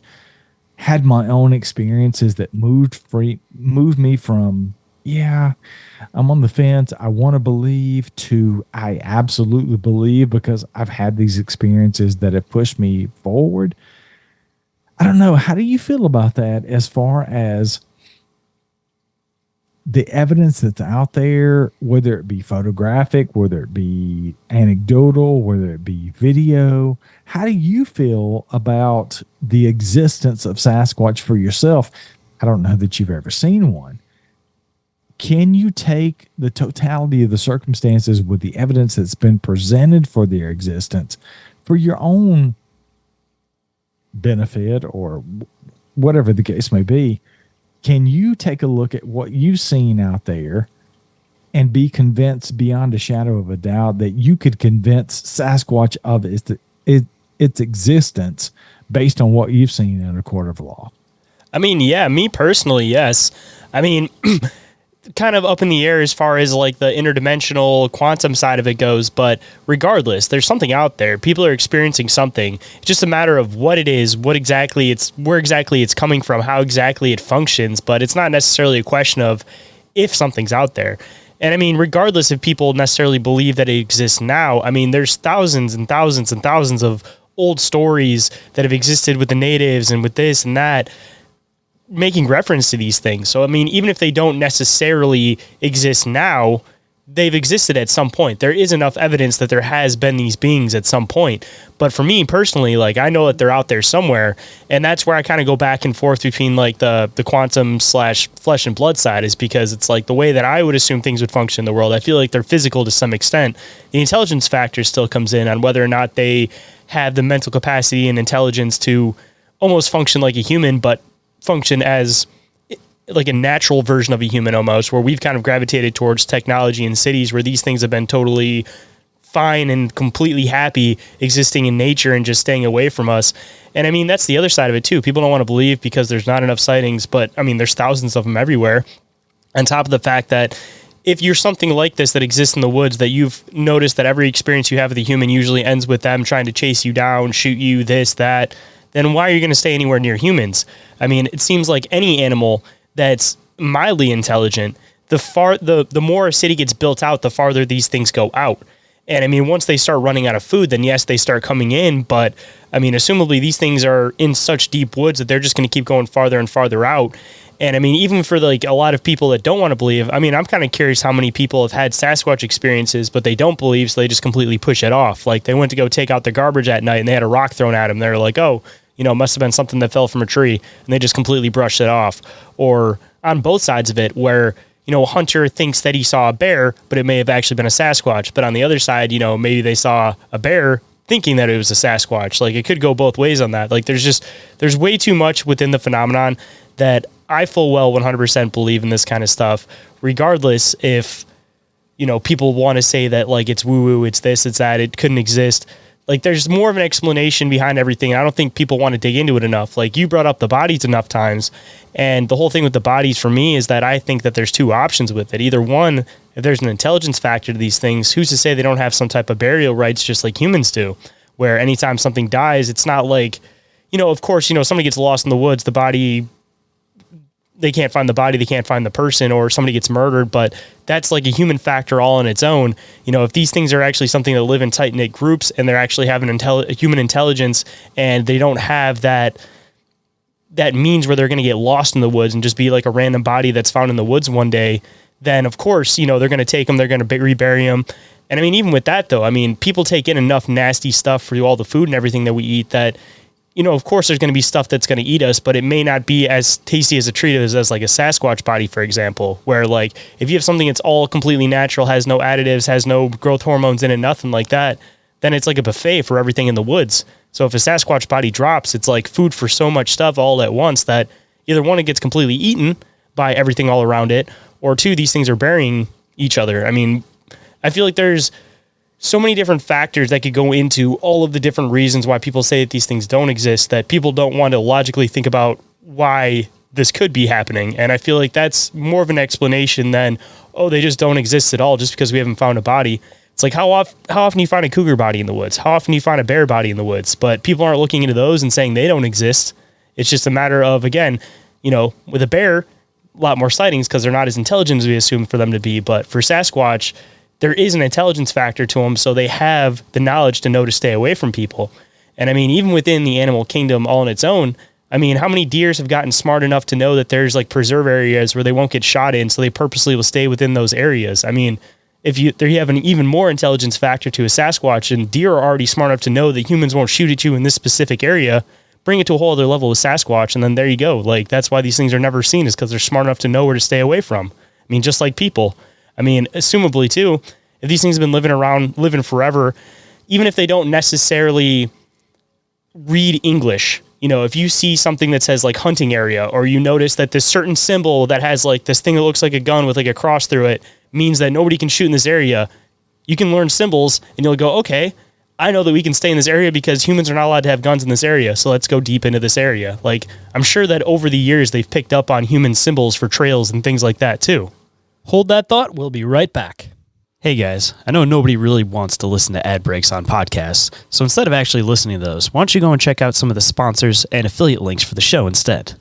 S4: had my own experiences that moved me from, yeah, I'm on the fence, I want to believe, to I absolutely believe, because I've had these experiences that have pushed me forward. I don't know. How do you feel about that as far as the evidence that's out there, whether it be photographic, whether it be anecdotal, whether it be video? How do you feel about the existence of Sasquatch for yourself? I don't know that you've ever seen one. Can you take the totality of the circumstances with the evidence that's been presented for their existence for your own benefit, or whatever the case may be? Can you take a look at what you've seen out there and be convinced beyond a shadow of a doubt that you could convince Sasquatch of its existence based on what you've seen in a court of law?
S3: I mean, yeah, me personally, yes. I mean, kind of up in the air as far as like the interdimensional quantum side of it goes, but regardless, there's something out there. People are experiencing something. It's just a matter of what it is, where exactly it's coming from, how exactly it functions, but it's not necessarily a question of if something's out there. And I mean, regardless if people necessarily believe that it exists now, I mean, there's thousands and thousands and thousands of old stories that have existed with the natives and with this and that, making reference to these things. So, I mean, even if they don't necessarily exist now, they've existed at some point. There is enough evidence that there has been these beings at some point. But for me personally, like, I know that they're out there somewhere, and that's where I kind of go back and forth between like the quantum / flesh and blood side, is because it's like the way that I would assume things would function in the world. I feel like they're physical to some extent. The intelligence factor still comes in on whether or not they have the mental capacity and intelligence to almost function like a human, but function as like a natural version of a human almost, where we've kind of gravitated towards technology in cities where these things have been totally fine and completely happy existing in nature and just staying away from us. And I mean, that's the other side of it too. People don't want to believe because there's not enough sightings, but I mean, there's thousands of them everywhere. On top of the fact that if you're something like this that exists in the woods, that you've noticed that every experience you have with a human usually ends with them trying to chase you down, shoot you, this, that, then why are you going to stay anywhere near humans? I mean, it seems like any animal that's mildly intelligent, the more a city gets built out, the farther these things go out. And I mean, once they start running out of food, then yes, they start coming in. But I mean, assumably these things are in such deep woods that they're just going to keep going farther and farther out. And I mean, even for like a lot of people that don't want to believe, I mean, I'm kind of curious how many people have had Sasquatch experiences, but they don't believe, so they just completely push it off. Like they went to go take out their garbage at night and they had a rock thrown at them. They're like, oh, you know, it must have been something that fell from a tree, and they just completely brushed it off. Or on both sides of it, where, you know, a hunter thinks that he saw a bear, but it may have actually been a Sasquatch. But on the other side, you know, maybe they saw a bear thinking that it was a Sasquatch. Like it could go both ways on that. Like there's way too much within the phenomenon that I full well 100% believe in this kind of stuff, regardless if, you know, people want to say that like it's woo woo, it's this, it's that, it couldn't exist. Like there's more of an explanation behind everything. I don't think people want to dig into it enough. Like you brought up the bodies enough times, and the whole thing with the bodies for me is that I think that there's two options with it. Either one, if there's an intelligence factor to these things, who's to say they don't have some type of burial rights just like humans do, where anytime something dies, it's not like, you know, of course, you know, somebody gets lost in the woods, the body, they can't find the body, they can't find the person, or somebody gets murdered, but that's like a human factor all on its own. You know, if these things are actually something that live in tight-knit groups and they're actually having a human intelligence, and they don't have that means where they're going to get lost in the woods and just be like a random body that's found in the woods one day, then of course, you know, they're going to take them, they're going to rebury them. And I mean, even with that though, I mean, people take in enough nasty stuff for all the food and everything that we eat that, you know, of course there's going to be stuff that's going to eat us, but it may not be as tasty as a treat as like a Sasquatch body, for example, where like if you have something that's all completely natural, has no additives, has no growth hormones in it, nothing like that, then it's like a buffet for everything in the woods. So if a Sasquatch body drops, it's like food for so much stuff all at once that either one, it gets completely eaten by everything all around it, or two, these things are burying each other. I mean, I feel like there's so many different factors that could go into all of the different reasons why people say that these things don't exist, that people don't want to logically think about why this could be happening. And I feel like that's more of an explanation than, oh, they just don't exist at all just because we haven't found a body. It's like how often do you find a cougar body in the woods? How often do you find a bear body in the woods? But people aren't looking into those and saying they don't exist. It's just a matter of, again, you know, with a bear, a lot more sightings because they're not as intelligent as we assume for them to be. But for Sasquatch, there is an intelligence factor to them, so they have the knowledge to know to stay away from people. And I mean, even within the animal kingdom all on its own, I mean, how many deers have gotten smart enough to know that there's like preserve areas where they won't get shot in, so they purposely will stay within those areas? I mean, if you have an even more intelligence factor to a Sasquatch, and deer are already smart enough to know that humans won't shoot at you in this specific area, bring it to a whole other level with Sasquatch, and then there you go. Like, that's why these things are never seen, is because they're smart enough to know where to stay away from. I mean, just like people. I mean, assumably too, if these things have been living forever, even if they don't necessarily read English, you know, if you see something that says like hunting area, or you notice that this certain symbol that has like this thing that looks like a gun with like a cross through it means that nobody can shoot in this area, you can learn symbols and you'll go, okay, I know that we can stay in this area because humans are not allowed to have guns in this area, so let's go deep into this area. Like, I'm sure that over the years they've picked up on human symbols for trails and things like that too. Hold that thought. We'll be right back. Hey guys, I know nobody really wants to listen to ad breaks on podcasts, so instead of actually listening to those, why don't you go and check out some of the sponsors and affiliate links for the show instead?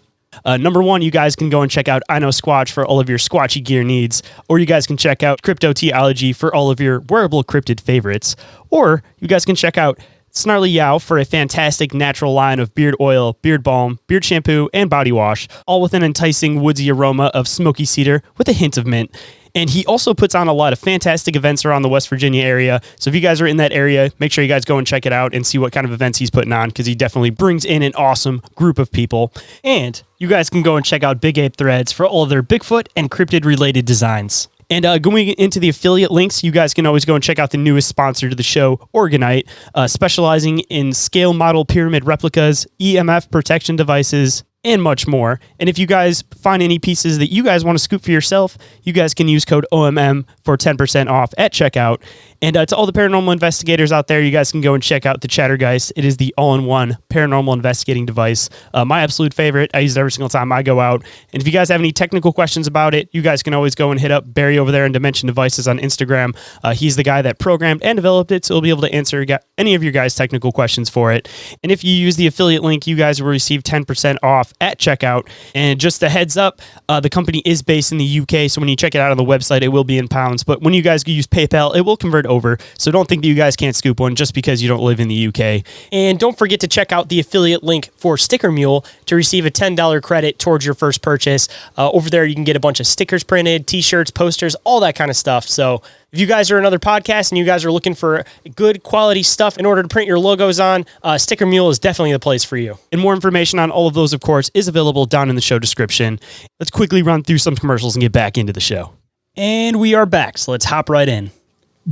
S3: Number one, you guys can go and check out IKNOWSQUATCH for all of your squatchy gear needs, or you guys can check out Cryptoteeology for all of your wearable cryptid favorites, or you guys can check out Snarly Yow for a fantastic natural line of beard oil, beard balm, beard shampoo, and body wash, all with an enticing woodsy aroma of smoky cedar with a hint of mint. And he also puts on a lot of fantastic events around the West Virginia area. So if you guys are in that area, make sure you guys go and check it out and see what kind of events he's putting on, because he definitely brings in an awesome group of people. And you guys can go and check out Big Ape Threads for all of their Bigfoot and cryptid related designs. And going into the affiliate links, you guys can always go and check out the newest sponsor to the show, Oregon-ite, specializing in scale model pyramid replicas, EMF protection devices, and much more. And if you guys find any pieces that you guys want to scoop for yourself, you guys can use code OMM for 10% off at checkout. And to all the paranormal investigators out there, you guys can go and check out the Chattergeist. It is the all-in-one paranormal investigating device. My absolute favorite. I use it every single time I go out. And if you guys have any technical questions about it, you guys can always go and hit up Barry over there in Dimension Devices on Instagram. He's the guy that programmed and developed it, so he'll be able to answer any of your guys' technical questions for it. And if you use the affiliate link, you guys will receive 10% off at checkout. And just a heads up, the company is based in the UK, so when you check it out on the website, it will be in pounds. But when you guys use PayPal, it will convert over. So don't think that you guys can't scoop one just because you don't live in the UK. And don't forget to check out the affiliate link for Sticker Mule to receive a $10 credit towards your first purchase. Over there, you can get a bunch of stickers printed, t-shirts, posters, all that kind of stuff. So if you guys are another podcast and you guys are looking for good quality stuff in order to print your logos on, Sticker Mule is definitely the place for you. And more information on all of those, of course, is available down in the show description. Let's quickly run through some commercials and get back into the show. And we are back, so let's hop right in.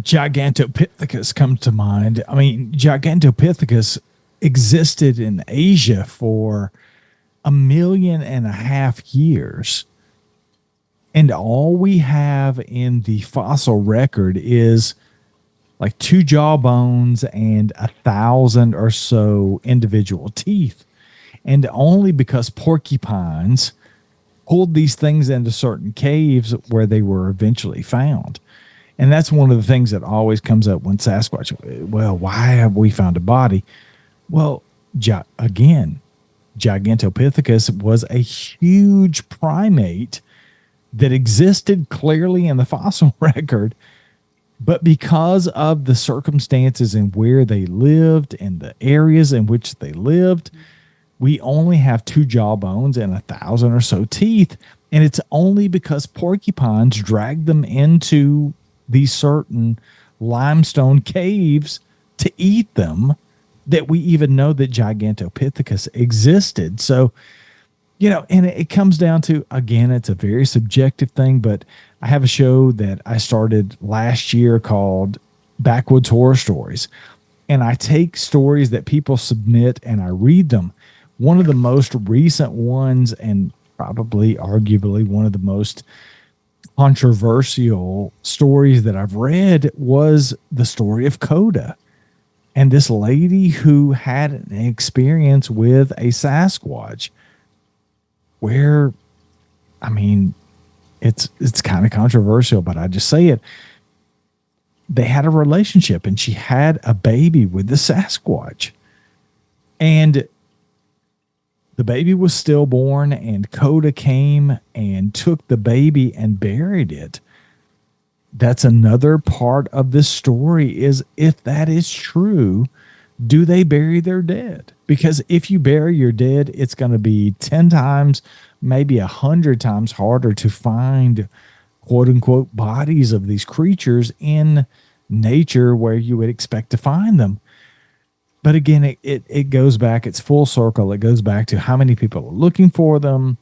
S4: Gigantopithecus comes to mind. I mean, Gigantopithecus existed in Asia for 1.5 million years. And all we have in the fossil record is like 2 jawbones and 1,000 or so individual teeth. And only because porcupines pulled these things into certain caves where they were eventually found. And that's one of the things that always comes up when Sasquatch, well, why have we found a body? Well, again, Gigantopithecus was a huge primate that existed clearly in the fossil record, but because of the circumstances and where they lived and the areas in which they lived, we only have 2 jawbones and 1,000 or so teeth. And it's only because porcupines dragged them into these certain limestone caves to eat them that we even know that Gigantopithecus existed. So, you know, and it comes down to, again, it's a very subjective thing, but I have a show that I started last year called Backwoods Horror Stories. And I take stories that people submit and I read them. One of the most recent ones, and probably arguably one of the most controversial stories that I've read, was the story of Coda. And this lady who had an experience with a Sasquatch where, I mean, it's kind of controversial, but I just say it. They had a relationship and she had a baby with the Sasquatch. And the baby was stillborn, and Coda came and took the baby and buried it. That's another part of this story, is if that is true, do they bury their dead? Because if you bury your dead, it's going to be 10 times, maybe 100 times harder to find quote unquote bodies of these creatures in nature where you would expect to find them. But again, it goes back, it's full circle. It goes back to how many people are looking for them.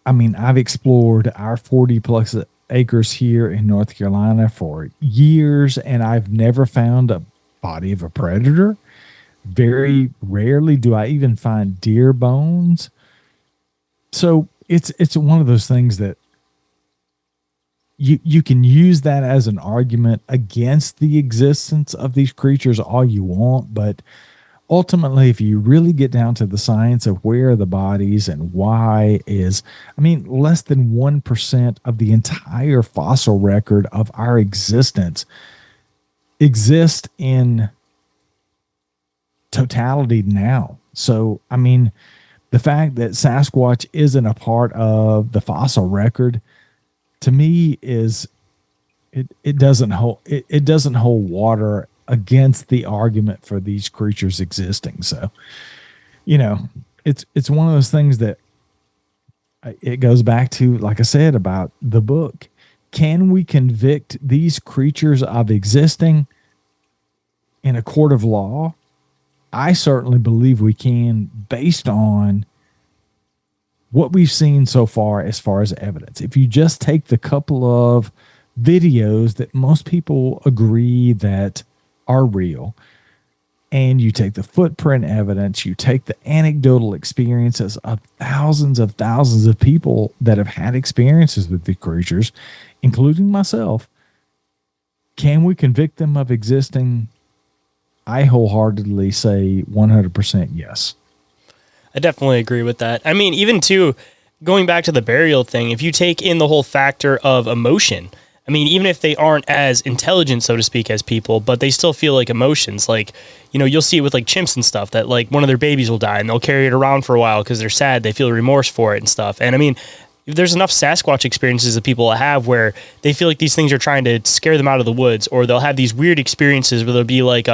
S4: I mean, I've explored our 40 plus acres here in North Carolina for years, and I've never found a body of a predator. Very rarely do I even find deer bones. So it's one of those things that you can use that as an argument against the existence of these creatures all you want, but ultimately, if you really get down to the science of where the bodies and why is, I mean, less than 1% of the entire fossil record of our existence exist in totality now. So, I mean, the fact that Sasquatch isn't a part of the fossil record, to me, is it doesn't hold water against the argument for these creatures existing. So, it's one of those things that it goes back to, like I said, about the book. Can we convict these creatures of existing in a court of law? I certainly believe we can, based on what we've seen so far as evidence. If you just take the couple of videos that most people agree that are real, and you take the footprint evidence, you take the anecdotal experiences of thousands of people that have had experiences with the creatures, including myself, can we convict them of existing? I wholeheartedly say 100% yes.
S3: I definitely agree with that. I mean, even too, going back to the burial thing, if you take in the whole factor of emotion, I mean, even if they aren't as intelligent, so to speak, as people, but they still feel like emotions. Like, you'll see it with like chimps and stuff that like one of their babies will die and they'll carry it around for a while because they're sad. They feel remorse for it and stuff. And I mean, there's enough Sasquatch experiences that people have where they feel like these things are trying to scare them out of the woods, or they'll have these weird experiences where there'll be like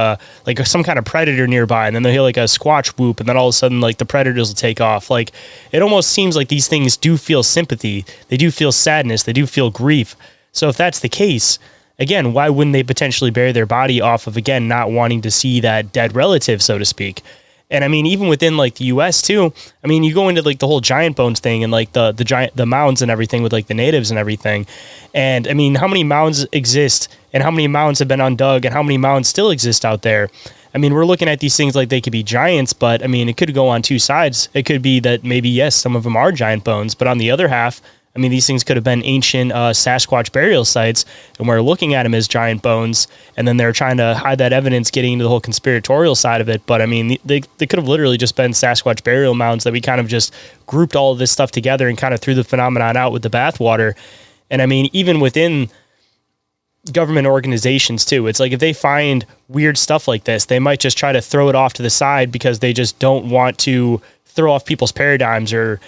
S3: some kind of predator nearby, and then they'll hear like a squatch whoop, and then all of a sudden like the predators will take off. Like, it almost seems like these things do feel sympathy. They do feel sadness. They do feel grief. So if that's the case, again, why wouldn't they potentially bury their body off of, again, not wanting to see that dead relative, so to speak? And I mean, even within like the US too, I mean, you go into like the whole giant bones thing and like the mounds and everything with like the natives and everything. And I mean, how many mounds exist and how many mounds have been undug and how many mounds still exist out there? I mean, we're looking at these things like they could be giants, but I mean, it could go on two sides. It could be that maybe, yes, some of them are giant bones, but on the other half, I mean, these things could have been ancient Sasquatch burial sites, and we're looking at them as giant bones, and then they're trying to hide that evidence, getting into the whole conspiratorial side of it. But I mean, they could have literally just been Sasquatch burial mounds that we kind of just grouped all of this stuff together and kind of threw the phenomenon out with the bathwater. And I mean, even within government organizations too, it's like if they find weird stuff like this, they might just try to throw it off to the side because they just don't want to throw off people's paradigms or,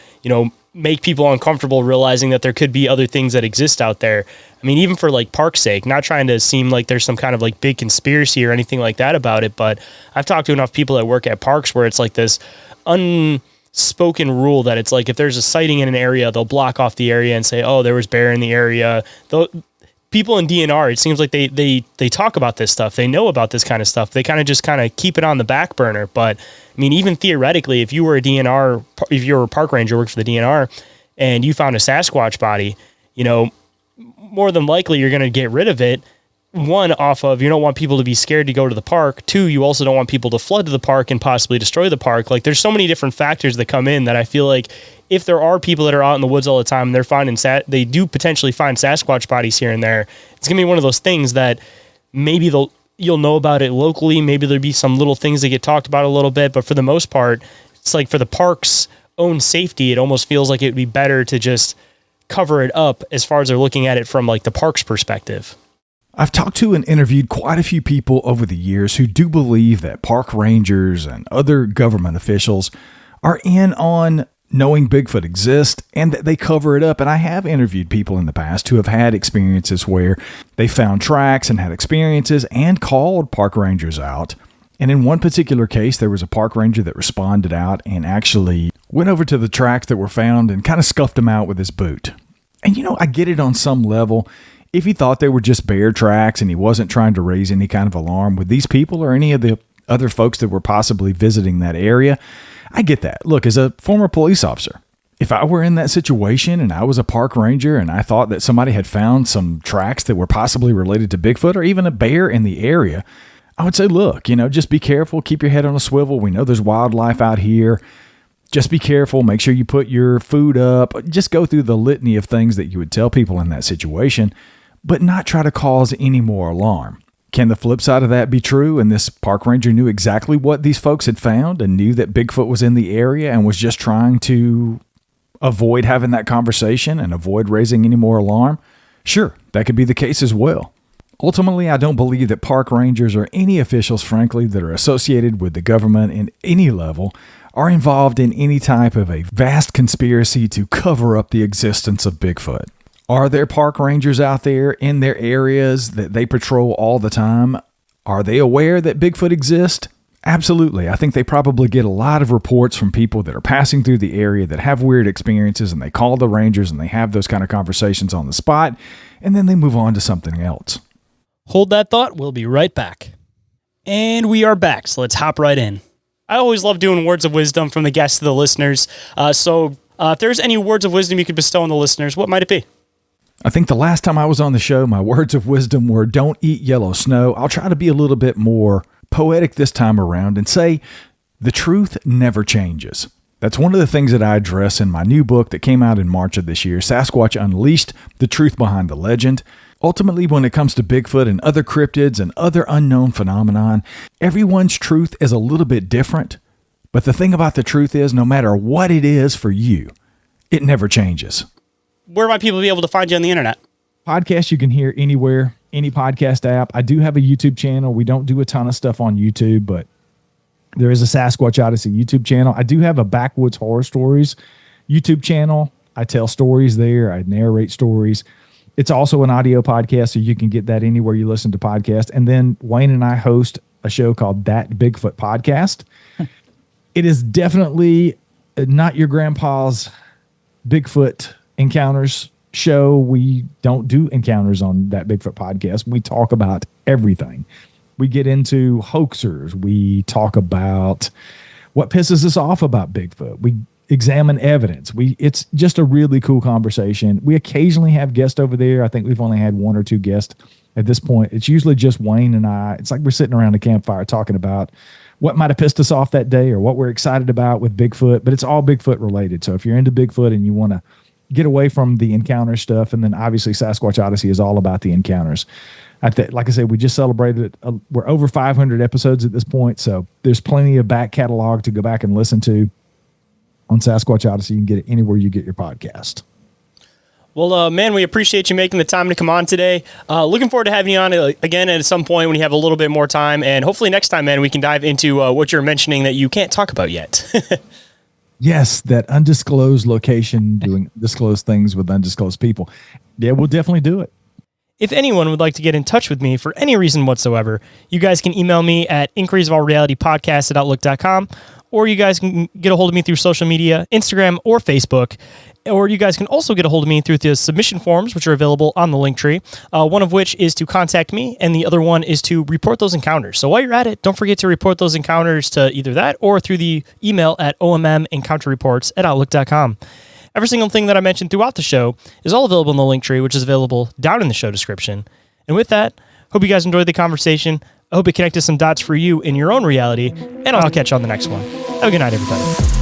S3: make people uncomfortable realizing that there could be other things that exist out there. I mean, even for like park's sake, not trying to seem like there's some kind of like big conspiracy or anything like that about it, but I've talked to enough people that work at parks where it's like this unspoken rule that it's like if there's a sighting in an area, they'll block off the area and say, oh, there was bear in the area. People in DNR, it seems like they talk about this stuff. They know about this kind of stuff. They kind of keep it on the back burner. But I mean, even theoretically, if you were a DNR, if you were a park ranger, worked for the DNR, and you found a Sasquatch body, more than likely you're going to get rid of it. One, off of you don't want people to be scared to go to the park. Two, you also don't want people to flood to the park and possibly destroy the park. Like, there's so many different factors that come in that I feel like if there are people that are out in the woods all the time and they're finding they do potentially find Sasquatch bodies here and there, it's gonna be one of those things that maybe you'll know about it locally. Maybe there'll be some little things that get talked about a little bit, but for the most part, it's like for the park's own safety, it almost feels like it would be better to just cover it up as far as they're looking at it from like the park's perspective.
S5: I've talked to and interviewed quite a few people over the years who do believe that park rangers and other government officials are in on knowing Bigfoot exists and that they cover it up. And I have interviewed people in the past who have had experiences where they found tracks and had experiences and called park rangers out. And in one particular case, there was a park ranger that responded out and actually went over to the tracks that were found and kind of scuffed them out with his boot. And I get it on some level. If he thought they were just bear tracks and he wasn't trying to raise any kind of alarm with these people or any of the other folks that were possibly visiting that area, I get that. Look, as a former police officer, if I were in that situation and I was a park ranger and I thought that somebody had found some tracks that were possibly related to Bigfoot or even a bear in the area, I would say, look, just be careful. Keep your head on a swivel. We know there's wildlife out here. Just be careful. Make sure you put your food up. Just go through the litany of things that you would tell people in that situation, but not try to cause any more alarm. Can the flip side of that be true? And this park ranger knew exactly what these folks had found and knew that Bigfoot was in the area and was just trying to avoid having that conversation and avoid raising any more alarm? Sure, that could be the case as well. Ultimately, I don't believe that park rangers or any officials, frankly, that are associated with the government in any level are involved in any type of a vast conspiracy to cover up the existence of Bigfoot. Are there park rangers out there in their areas that they patrol all the time? Are they aware that Bigfoot exists? Absolutely. I think they probably get a lot of reports from people that are passing through the area that have weird experiences, and they call the rangers and they have those kind of conversations on the spot, and then they move on to something else.
S3: Hold that thought. We'll be right back. And we are back, so let's hop right in. I always love doing words of wisdom from the guests to the listeners. So if there's any words of wisdom you could bestow on the listeners, what might it be?
S5: I think the last time I was on the show, my words of wisdom were don't eat yellow snow. I'll try to be a little bit more poetic this time around and say the truth never changes. That's one of the things that I address in my new book that came out in March of this year, Sasquatch Unleashed, The Truth Behind the Legend. Ultimately, when it comes to Bigfoot and other cryptids and other unknown phenomenon, everyone's truth is a little bit different. But the thing about the truth is, no matter what it is for you, it never changes.
S3: Where might people be able to find you on the internet?
S4: Podcast you can hear anywhere, any podcast app. I do have a YouTube channel. We don't do a ton of stuff on YouTube, but there is a Sasquatch Odyssey YouTube channel. I do have a Backwoods Horror Stories YouTube channel. I tell stories there. I narrate stories. It's also an audio podcast, so you can get that anywhere you listen to podcasts. And then Wayne and I host a show called That Bigfoot Podcast. It is definitely not your grandpa's Bigfoot encounters show. We don't do encounters on That Bigfoot Podcast. We talk about everything. We get into hoaxers. We talk about what pisses us off about Bigfoot. We examine evidence. It's just a really cool conversation. We occasionally have guests over there. I think we've only had one or two guests at this point. It's usually just Wayne and I. It's like we're sitting around a campfire talking about what might have pissed us off that day or what we're excited about with Bigfoot, but it's all Bigfoot related. So if you're into Bigfoot and you want to get away from the encounter stuff, and then obviously Sasquatch Odyssey is all about the encounters. Like I said, we just celebrated we're over 500 episodes at this point, so there's plenty of back catalog to go back and listen to on Sasquatch Odyssey. You can get it anywhere you get your podcast.
S3: Well, man, we appreciate you making the time to come on today. Looking forward to having you on again at some point when you have a little bit more time, and hopefully next time, man, we can dive into what you're mentioning that you can't talk about yet.
S4: Yes, that undisclosed location, doing undisclosed things with undisclosed people. Yeah, we'll definitely do it.
S3: If anyone would like to get in touch with me for any reason whatsoever, you guys can email me at inquiriesofallrealitypodcast@outlook.com, or you guys can get a hold of me through social media, Instagram or Facebook, or you guys can also get a hold of me through the submission forms, which are available on the Linktree, one of which is to contact me, and the other one is to report those encounters. So while you're at it, don't forget to report those encounters to either that or through the email at ommencounterreports@outlook.com. Every single thing that I mentioned throughout the show is all available in the Linktree, which is available down in the show description. And with that, hope you guys enjoyed the conversation. I hope it connected some dots for you in your own reality, and I'll catch you on the next one. Have a good night, everybody.